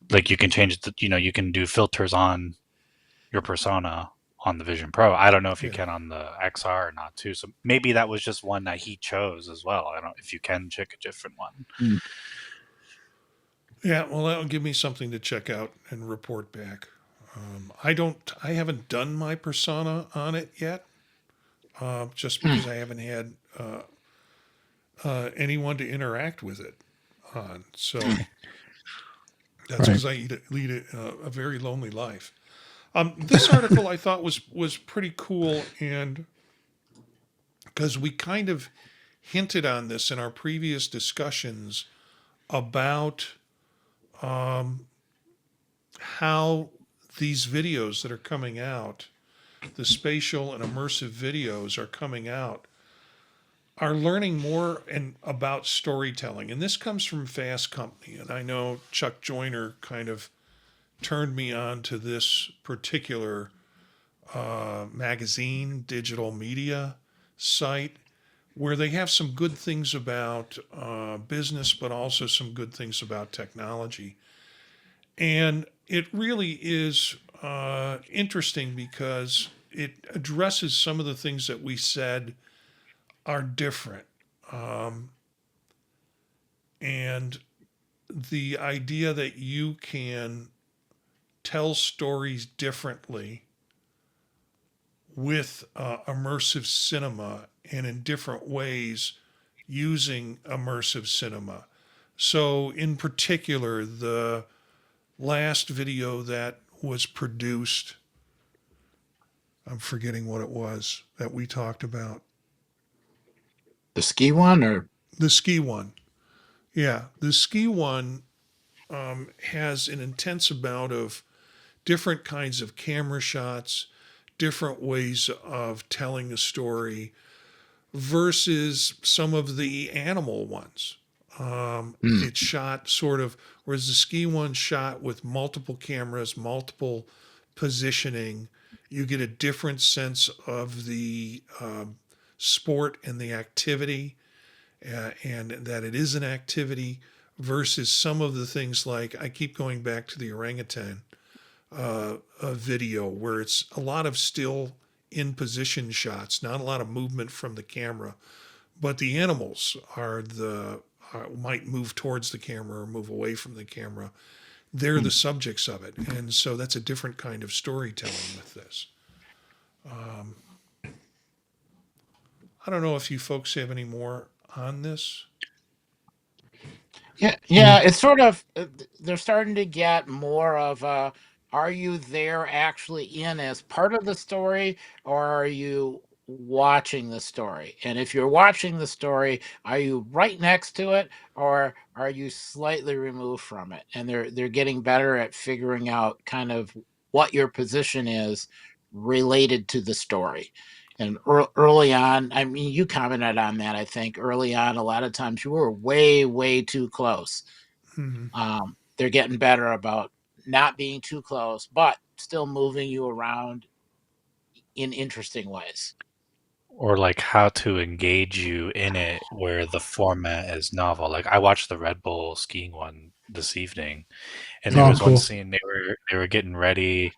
C: like you can change you can do filters on your persona on the Vision Pro. I don't know if you
A: Yeah.
C: can on the XR or not too. So maybe that was just one that he chose as well. I don't know if you can check a different one.
A: Yeah, well, that'll give me something to check out and report back. I haven't done my persona on it yet, just because I haven't had anyone to interact with it on. So that's
D: Right.
A: because I lead a very lonely life. This article I thought was pretty cool, and because we kind of hinted on this in our previous discussions about how these videos that are coming out, the spatial and immersive videos are coming out, are learning more and about storytelling. And this comes from Fast Company. And I know Chuck Joyner kind of turned me on to this particular magazine, digital media site, where they have some good things about business, but also some good things about technology. And it really is interesting because it addresses some of the things that we said are different. And the idea that you can tell stories differently with immersive cinema and in different ways using immersive cinema. So, in particular, the last video that was produced, I'm forgetting what it was that we talked about.
B: The ski one, or
A: The ski one. Yeah, the ski one has an intense amount of different kinds of camera shots, different ways of telling a story versus some of the animal ones. It's shot sort of, whereas the ski one shot with multiple cameras, multiple positioning, you get a different sense of the sport and the activity, and that it is an activity versus some of the things like I keep going back to the orangutan video where it's a lot of still in position shots, not a lot of movement from the camera, but the animals might move towards the camera or move away from the camera. They're the subjects of it, and so that's a different kind of storytelling with this. I don't know if you folks have any more on this.
B: yeah, it's sort of they're starting to get more of a, are you there actually in as part of the story, or are you watching the story? And if you're watching the story, are you right next to it, or are you slightly removed from it? And they're getting better at figuring out kind of what your position is related to the story. And early on, I mean, you commented on that. I think early on, a lot of times you were way, way too close.
A: Mm-hmm.
B: They're getting better about not being too close, but still moving you around in interesting ways.
C: Or like how to engage you in it where the format is novel. Like I watched the Red Bull skiing one this evening, and there
D: Oh,
C: was one
D: cool.
C: scene they were getting ready.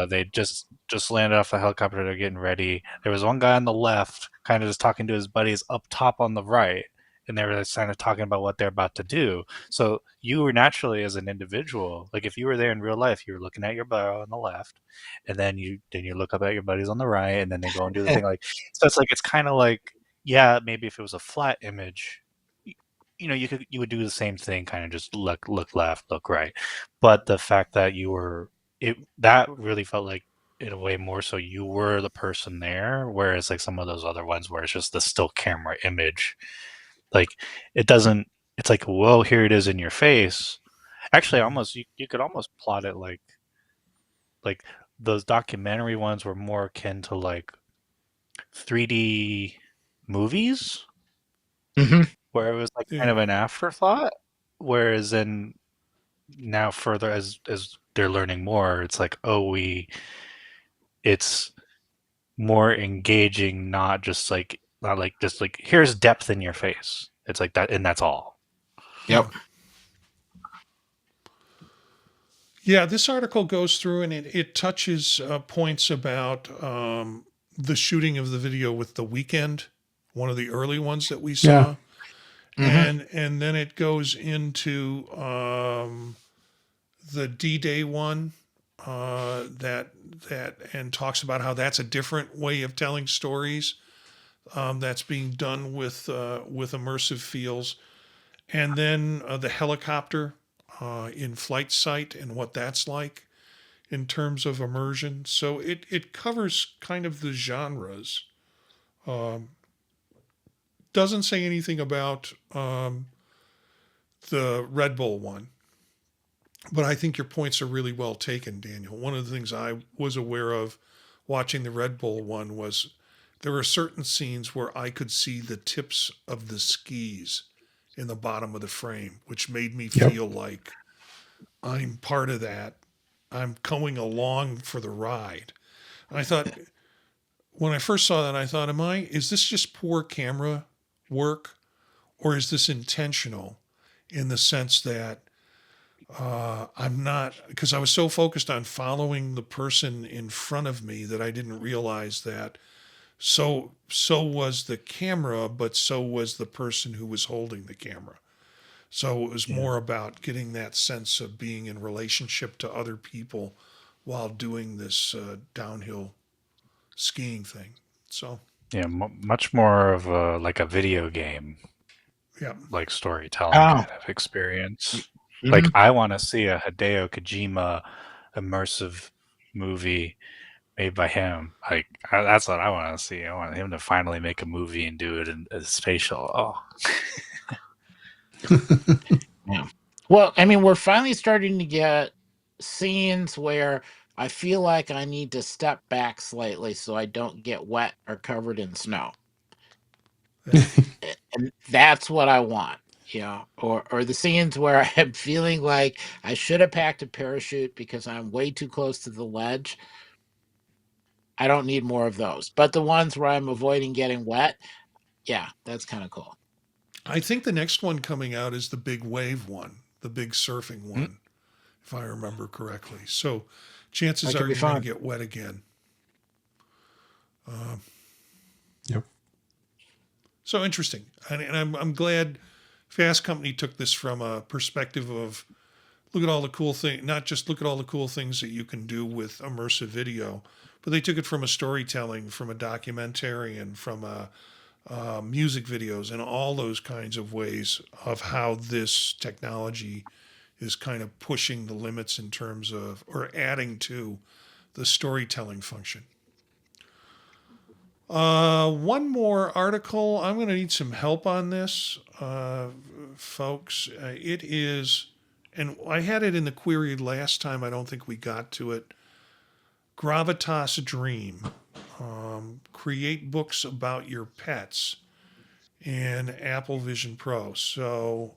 C: They just landed off the helicopter. They're getting ready. There was one guy on the left, kind of just talking to his buddies up top on the right, and they were just kind of talking about what they're about to do. So you were naturally, as an individual, like if you were there in real life, you were looking at your bro on the left, and then you look up at your buddies on the right, and then they go and do the thing. Like so, it's kind of like, yeah, maybe if it was a flat image, you would do the same thing, kind of just look left, look right. But the fact that that really felt like, in a way, more so you were the person there, whereas like some of those other ones where it's just the still camera image, like it doesn't. It's like, well, here it is in your face. Actually, almost you could almost plot it like those documentary ones were more akin to like 3D movies
B: Mm-hmm.
C: where it was like kind
A: Yeah.
C: of an afterthought. Whereas then now further as they're learning more, it's like, it's more engaging, not like just like here's depth in your face. It's like that, and that's all.
A: Yeah.
B: Yep.
A: Yeah, this article goes through and it touches points about the shooting of the video with the Weekend, one of the early ones that we
D: Yeah.
A: saw,
B: Hmm.
A: and then it goes into the D-Day one that and talks about how that's a different way of telling stories that's being done with immersive feels, and then the helicopter in flight sight and what that's like in terms of immersion. So it covers kind of the genres. Um, doesn't say anything about the Red Bull one, but I think your points are really well taken, Daniel. One of the things I was aware of watching the Red Bull one was there were certain scenes where I could see the tips of the skis in the bottom of the frame, which made me
D: Yep.
A: feel like I'm part of that. I'm going along for the ride. And I thought, when I first saw that, I thought, is this just poor camera work or is this intentional in the sense that I'm not, because I was so focused on following the person in front of me that I didn't realize that so was the camera, but so was the person who was holding the camera. So it was
C: Yeah.
A: more about getting that sense of being in relationship to other people while doing this downhill skiing thing. So
C: Yeah, much more of a video game,
A: yeah,
C: like storytelling
B: Oh.
C: kind of experience. Like
B: Mhm.
C: I want to see a Hideo Kojima immersive movie made by him. Like that's what I want to see. I want him to finally make a movie and do it in a spatial. Oh,
B: Yeah. Well, I mean, we're finally starting to get scenes where I feel like I need to step back slightly so I don't get wet or covered in snow.
A: yeah,
B: And that's what I want. Or the scenes where I'm feeling like I should have packed a parachute because I'm way too close to the ledge. I don't need more of those. But the ones where I'm avoiding getting wet, yeah, that's kind of cool.
A: I think the next one coming out is the big wave one, the big surfing
C: mm,
A: one, if I remember correctly. So chances
B: That could
A: are
B: be
A: you're going to
B: fun.
A: get wet again. Uh,
D: Yep.
A: so interesting, and I'm glad Fast Company took this from a perspective of look at all the cool thing, not just look at all the cool things that you can do with immersive video, but they took it from a storytelling, from a documentary, and from a music videos, and all those kinds of ways of how this technology is kind of pushing the limits in terms of or adding to the storytelling function. One more article. I'm going to need some help on this, folks. It is, and I had it in the query last time. I don't think we got to it. Gravitas Dream. Create books about your pets in Apple Vision Pro. So,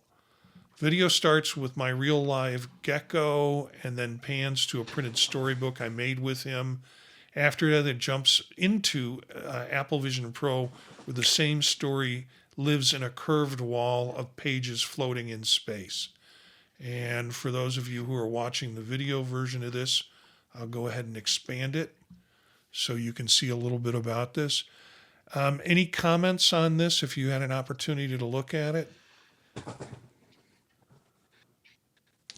A: video starts with my real live gecko and then pans to a printed storybook I made with him. After that, it jumps into Apple Vision Pro where the same story lives in a curved wall of pages floating in space. And for those of you who are watching the video version of this, I'll go ahead and expand it so you can see a little bit about this. Any comments on this if you had an opportunity to look at it?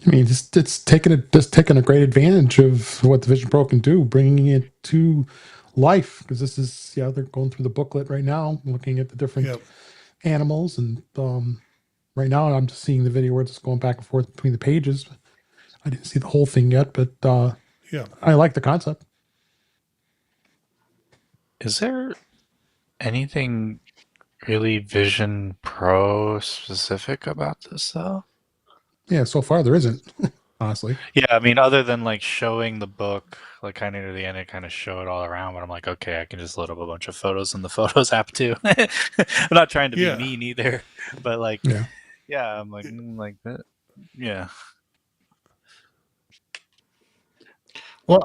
D: I mean, it's taking a great advantage of what the Vision Pro can do, bringing it to life. Because this is, yeah, they're going through the booklet right now, looking at the different
A: Yep.
D: animals, and right now I'm just seeing the video where it's going back and forth between the pages. I didn't see the whole thing yet, but
A: Yeah.
D: I like the concept.
C: is there anything really Vision Pro specific about this though?
D: Yeah, so far there isn't, honestly.
C: Yeah, I mean, other than like showing the book, like kind of near the end, and kind of show it all around. But I'm like, okay, I can just load up a bunch of photos in the Photos app too. I'm not trying to be
A: Yeah.
C: mean either, but like,
D: Yeah.
C: yeah, I'm like that. Yeah,
B: Well,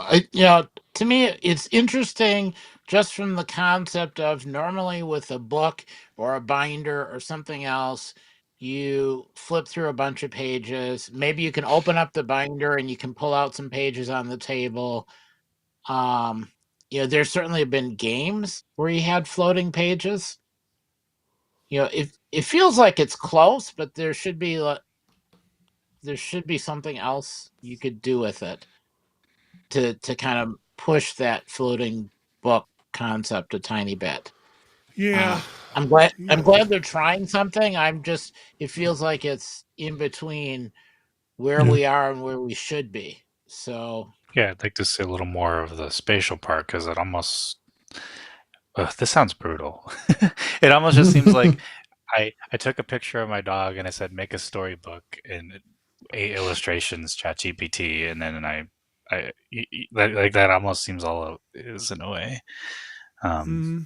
B: to me, it's interesting just from the concept of normally with a book or a binder or something else, you flip through a bunch of pages. Maybe you can open up the binder and you can pull out some pages on the table. There's certainly been games where you had floating pages. It feels like it's close, but there should be something else you could do with it to kind of push that floating book concept a tiny bit.
A: Yeah.
B: I'm glad
A: Yeah.
B: they're trying something. It feels like it's in between where
D: Yeah.
B: we are and where we should be. So
C: Yeah, I'd like to see a little more of the spatial part because it almost. This sounds brutal. It almost just seems like I took a picture of my dog and I said make a storybook and 8 illustrations, ChatGPT, and then like that almost seems all it is in a way.
A: Mm,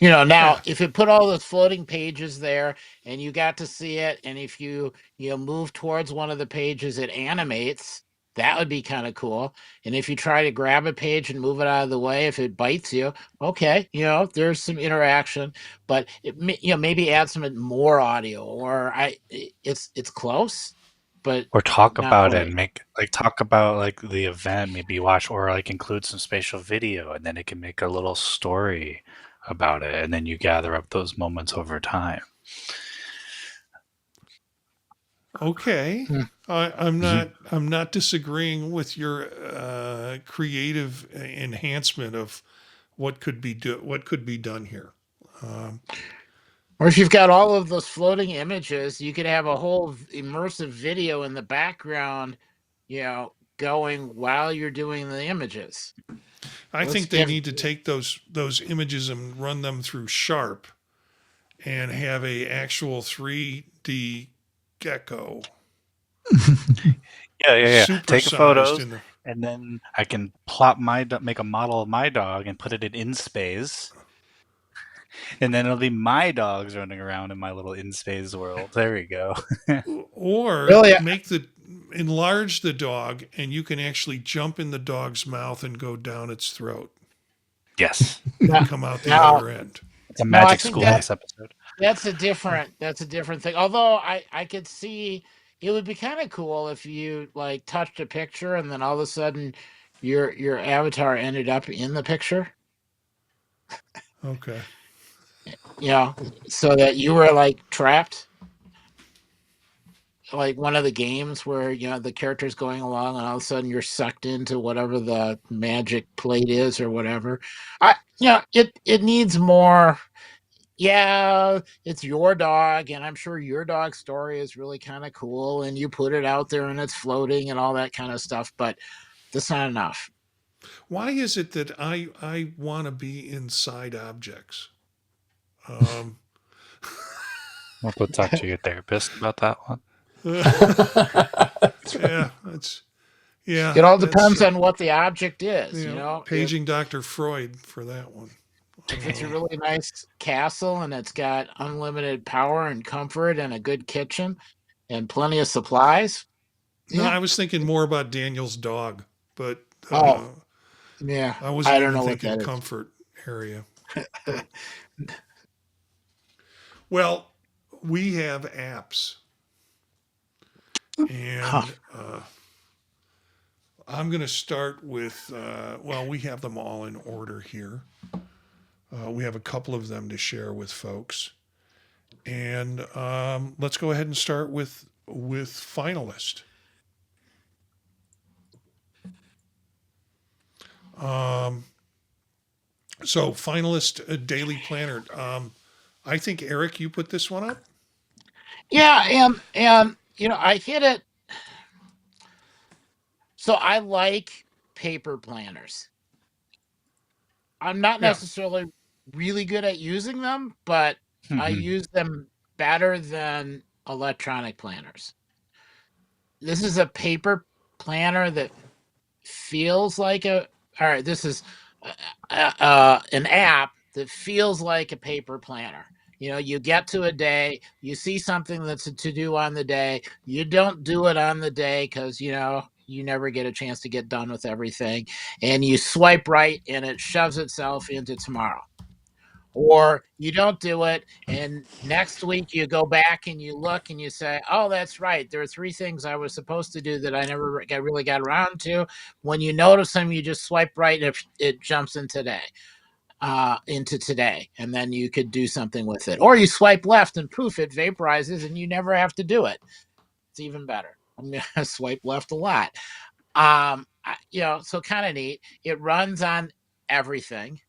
B: now
A: yeah.
B: if it put all those floating pages there and you got to see it, and if you move towards one of the pages, it animates. That would be kind of cool. And if you try to grab a page and move it out of the way, if it bites you, okay, there's some interaction. But maybe add some more audio, or it's close, but
C: Or talk
B: not
C: about it
B: quite.
C: and talk about like the event, maybe watch or like include some spatial video, and then it can make a little story about it, and then you gather up those moments over time.
A: Okay.
B: Hmm.
A: I'm
C: Mhm.
A: not disagreeing with your creative enhancement of what could be done here. Um,
B: Or if you've got all of those floating images, you could have a whole immersive video in the background, going while you're doing the images.
A: I
B: Let's
A: think they
B: give
A: need to take those images and run them through Sharp and have a actual 3D gecko
C: Yeah. Take
A: supersized
C: photos,
A: in the.
C: and then I can make a model of my dog and put it in space, and then it'll be my dogs running around in my little in space world. There we go.
A: Or
B: really.
A: enlarge the dog and you can actually jump in the dog's mouth and go down its throat
C: Yes,
A: and
B: Now,
A: come out the
B: now,
A: other end.
C: it's a
B: now I
C: Magic
B: think that
C: Schoolhouse episode.
B: that's a different thing. Although I could see it would be kind of cool if you like touched a picture and then all of a sudden your avatar ended up in the picture.
A: Okay.
B: So that you were like trapped, like one of the games where the character's going along and all of a sudden you're sucked into whatever the magic plate is or whatever. It needs more. Yeah, it's your dog, and I'm sure your dog's story is really kind of cool, and you put it out there and it's floating and all that kind of stuff, but that's not enough.
A: Why is it that I want to be inside objects? Um,
C: We'll have to talk to your therapist about that one.
D: That's right.
A: yeah, that's yeah,
B: It all
A: that's
B: depends on what the object is, if
A: paging Dr. Freud for that one.
B: it's a really nice castle and it's got unlimited power and comfort and a good kitchen and plenty of supplies.
A: No,
B: Yeah.
A: I was thinking more about Daniel's dog, but
B: Oh, yeah.
A: I wasn't
B: I don't
A: even
B: know what
A: thinking
B: that is.
A: comfort area. Well, we have apps,
B: Huh.
A: and I'm going to start with, we have them all in order here. We have a couple of them to share with folks. And let's go ahead and start with finalist. So finalist daily planner. I think Eric, you put this one up.
B: Yeah, and I hit it. So I like paper planners. I'm not
A: Yeah.
B: necessarily really good at using them, but I
C: Mhm.
B: use them better than electronic planners. This is a paper planner that feels like all right, this is an app that feels like a paper planner. You get to a day, you see something that's a to do on the day, you don't do it on the day because you never get a chance to get done with everything, and you swipe right and it shoves itself into tomorrow. Or you don't do it, and next week you go back and you look and you say, oh, that's right, there are 3 things I was supposed to do that I never really got around to. When you notice them, you just swipe right and it jumps in into today, and then you could do something with it. Or you swipe left and poof, it vaporizes and you never have to do it. It's even better. I'm gonna swipe left a lot. So kind of neat. It runs on everything.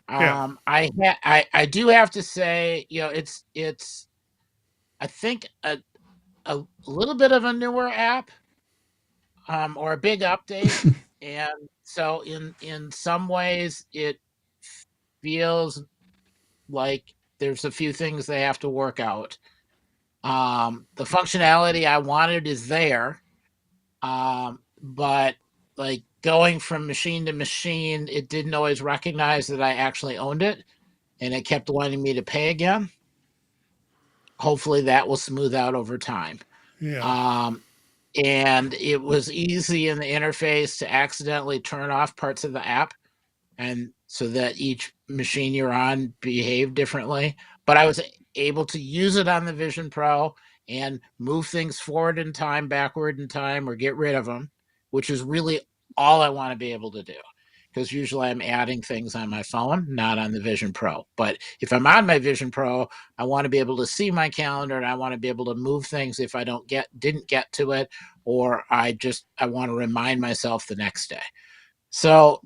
A: Yeah.
B: I do have to say, it's I think a little bit of a newer app, or a big update, and so in some ways it feels like there's a few things they have to work out. The functionality I wanted is there, but like going from machine to machine, it didn't always recognize that I actually owned it, and it kept wanting me to pay again. Hopefully that will smooth out over time.
A: Yeah.
B: And it was easy in the interface to accidentally turn off parts of the app, and so that each machine you're on behaved differently. But I was able to use it on the Vision Pro and move things forward in time, backward in time, or get rid of them, which is really all I want to be able to do. Because usually I'm adding things on my phone, not on the Vision Pro. But if I'm on my Vision Pro, I want to be able to see my calendar, and I want to be able to move things if I didn't get to it, or I want to remind myself the next day. So,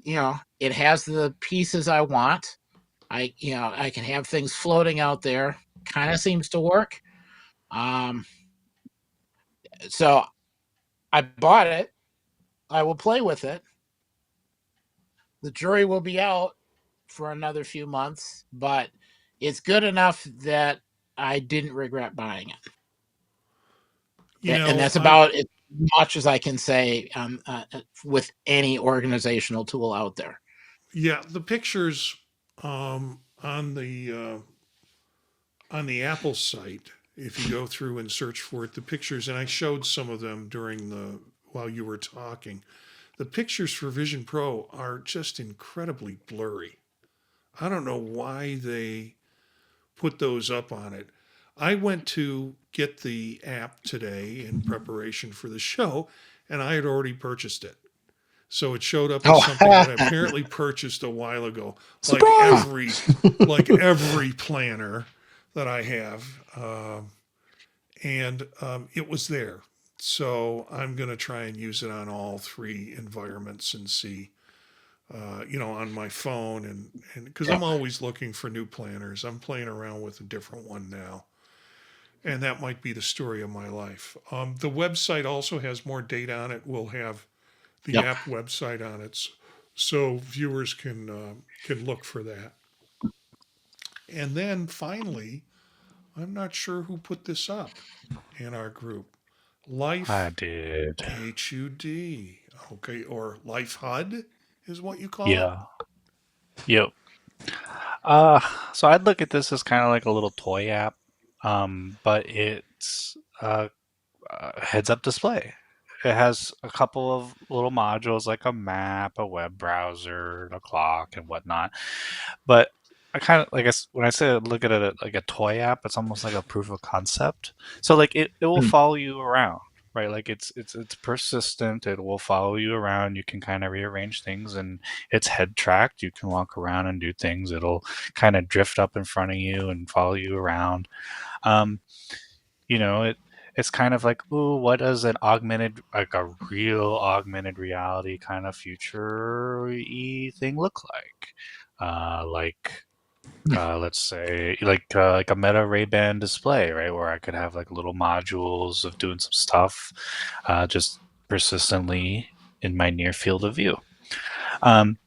B: it has the pieces I want. I can have things floating out there. Kind of seems to work. So I bought it. I will play with it. The jury will be out for another few months, but it's good enough that I didn't regret buying it. And that's about as much as I can say with any organizational tool out there.
A: Yeah, the pictures on the Apple site, if you go through and search for it, the pictures, and I showed some of them while you were talking. The pictures for Vision Pro are just incredibly blurry. I don't know why they put those up on it. I went to get the app today in preparation for the show, and I had already purchased it. So it showed up as something that I apparently purchased a while ago, like
D: Surprise!
A: every planner that I have, and it was there. So I'm going to try and use it on all 3 environments and see, on my phone, and because I'm always looking for new planners. I'm playing around with a different one now, and that might be the story of my life. The website also has more data on it. We'll have the app website on it, so viewers can look for that. And then finally, I'm not sure who put this up in our group. Life
C: I did.
A: HUD, okay, or Life HUD is what you call it.
C: Yeah. Yep. So I'd look at this as kind of like a little toy app, but it's heads-up display. It has a couple of little modules like a map, a web browser, a clock, and whatnot. But I kind of like when I say look at it like a toy app, it's almost like a proof of concept. So like it will follow you around, right? Like it's persistent. It will follow you around. You can kind of rearrange things, and it's head tracked. You can walk around and do things. It'll kind of drift up in front of you and follow you around. It's kind of like, ooh, what does a real augmented reality kind of future-y thing look like? Let's say like a Meta Ray-Ban display, right, where I could have like little modules of doing some stuff, just persistently in my near field of view. The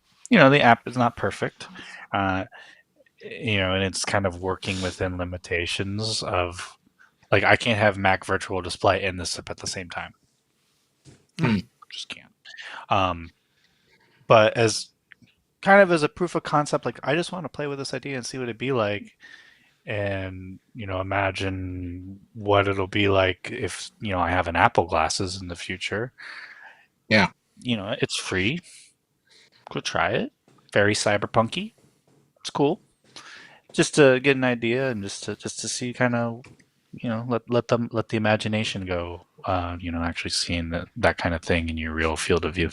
C: app is not perfect, and it's kind of working within limitations of. Like I can't have Mac Virtual Display and this up at the same time. Just can't. But as kind of as a proof of concept, like I just want to play with this idea and see what it'd be like, and imagine what it'll be like if I have an Apple glasses in the future.
B: Yeah.
C: It's free. Go try it. Very cyberpunky. It's cool. just to get an idea and just to see kind of, let the imagination go. Actually seeing that kind of thing in your real field of view.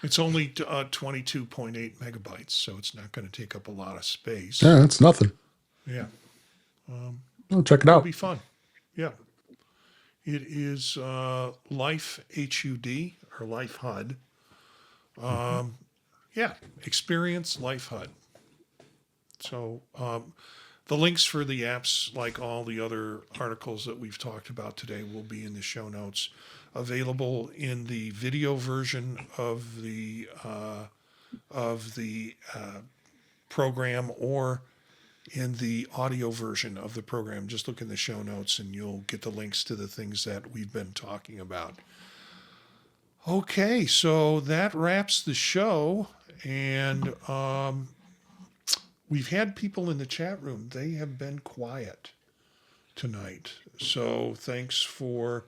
A: It's only 22.8 megabytes, so it's not going to take up a lot of space.
D: Yeah, that's nothing.
A: Yeah,
D: Oh, check it
A: it'll
D: out.
A: be fun. Yeah, it is Life HUD or Life HUD. Yeah, experience Life HUD. So the links for the apps, like all the other articles that we've talked about today, will be in the show notes, available in the video version of the program, or in the audio version of the program. Just look in the show notes and you'll get the links to the things that we've been talking about. Okay, so that wraps the show. And we've had people in the chat room. They have been quiet tonight. So thanks for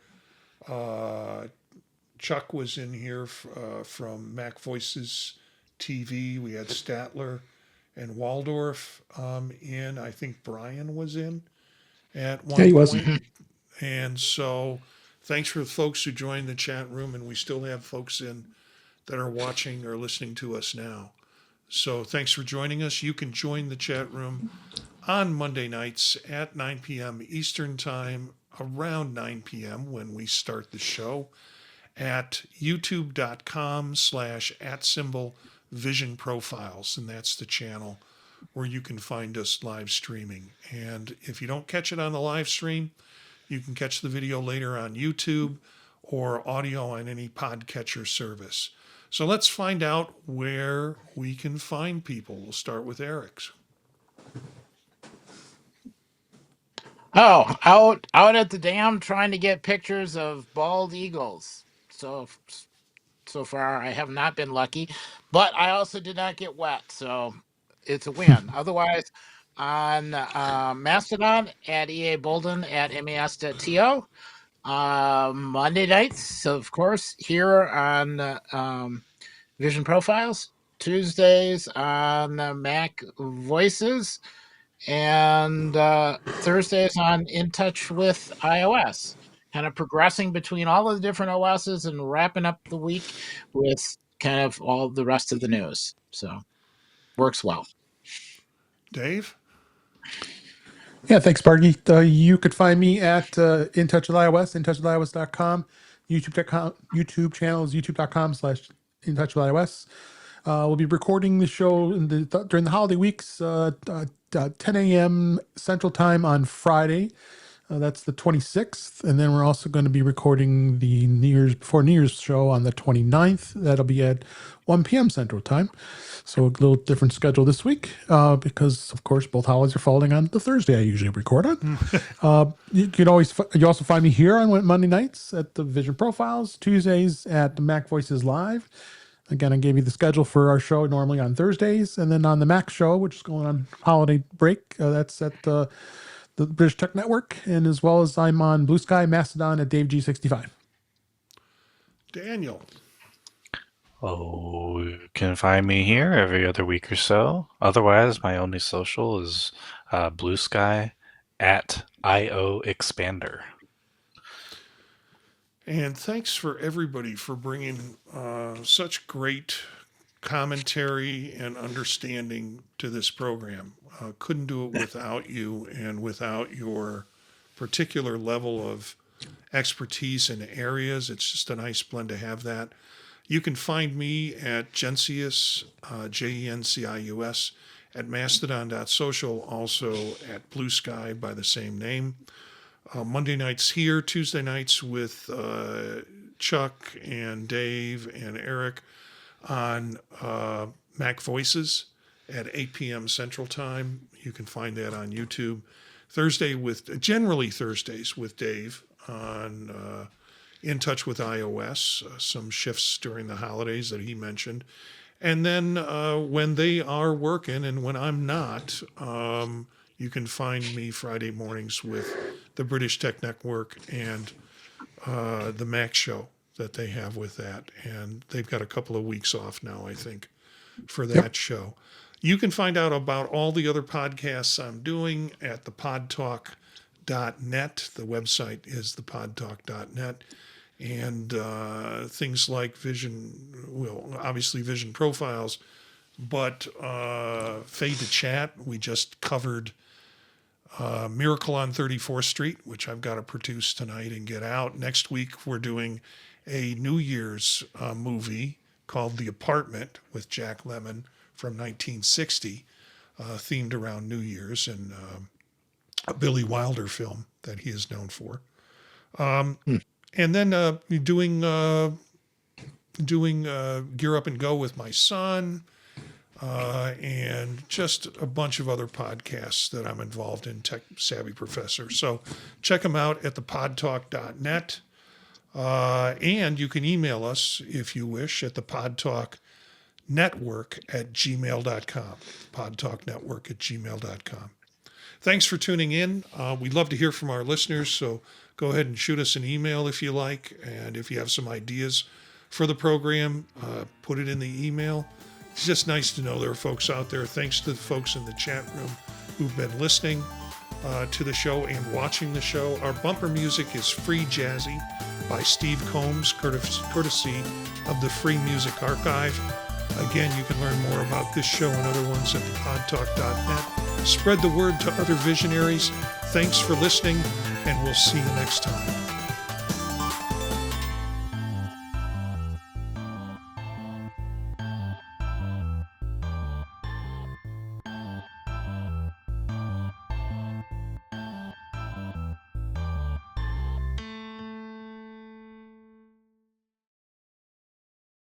A: Chuck was in here from Mac Voices TV. We had Statler and Waldorf in. I think Brian was in at
D: Yeah,
A: one
D: he was.
A: point. And so thanks for the folks who joined the chat room. And we still have folks in that are watching or listening to us now. So thanks for joining us. You can join the chat room on Monday nights at 9 p.m. Eastern Time, around 9 p.m. when we start the show, at youtube.com/@vision profiles. And that's the channel where you can find us live streaming. And if you don't catch it on the live stream, you can catch the video later on YouTube or audio on any podcatcher service. So let's find out where we can find people. We'll start with Eric's.
B: Oh, out at the dam trying to get pictures of bald eagles. So far I have not been lucky, but I also did not get wet, so it's a win. Otherwise, on Mastodon at EA Bolden at MES.to, Monday nights, of course, here on Vision Profiles, Tuesdays on Mac Voices, and Thursdays on In Touch with iOS. Kind of progressing between all of the different OSs and wrapping up the week with kind of all the rest of the news. So works well.
A: Dave?
D: Yeah, thanks, Sparky. You could find me at In Touch with iOS, intouchwithios.com, YouTube channel is youtube.com/In Touch with iOS. We'll be recording the show during the holiday weeks, 10 a.m. Central Time on Friday. That's the 26th. And then we're also going to be recording the New Year's show on the 29th. That'll be at 1 p.m. Central Time. So a little different schedule this week because, of course, both holidays are falling on the Thursday I usually record on. You also find me here on Monday nights at the Vision Profiles, Tuesdays at the Mac Voices Live. Again, I gave you the schedule for our show normally on Thursdays, and then on the Mac show, which is going on holiday break, that's at the British Tech Network, and as well as I'm on Blue Sky, Mastodon at Dave G65.
A: Daniel?
C: Oh, you can find me here every other week or so. Otherwise, my only social is Blue Sky at IO Expander.
A: And thanks for everybody for bringing such great commentary and understanding to this program. Couldn't do it without you and without your particular level of expertise in areas. It's just a nice blend to have that. You can find me at Gencius, Jencius, at mastodon.social, also at Blue Sky by the same name. Monday nights here, Tuesday nights with Chuck and Dave and Eric on Mac Voices at 8 p.m. Central Time. You can find that on YouTube. Generally Thursdays with Dave on In Touch with iOS, some shifts during the holidays that he mentioned. And then when they are working and when I'm not, you can find me Friday mornings with the British Tech Network and the Mac show that they have with that. And they've got a couple of weeks off now, I think, for that show. You can find out about all the other podcasts I'm doing at thepodtalk.net. The website is thepodtalk.net. And things like obviously vision profiles, but Fade to Chat, we just covered Miracle on 34th Street, which I've got to produce tonight and get out. Next week, we're doing a New Year's movie called The Apartment with Jack Lemmon from 1960, themed around New Year's, and a Billy Wilder film that he is known for. And then doing Gear Up and Go with my son, and just a bunch of other podcasts that I'm involved in, Tech Savvy Professor. So check them out at thepodtalk.net. And you can email us, if you wish, at thepodtalknetwork@gmail.com. Podtalknetwork@gmail.com. Thanks for tuning in. We'd love to hear from our listeners, so go ahead and shoot us an email if you like. And if you have some ideas for the program, put it in the email. It's just nice to know there are folks out there. Thanks to the folks in the chat room who've been listening to the show and watching the show. Our bumper music is Free Jazzy by Steve Combs, courtesy of the Free Music Archive. Again, you can learn more about this show and other ones at thepodtalk.net. Spread the word to other visionaries. Thanks for listening, and we'll see you next time.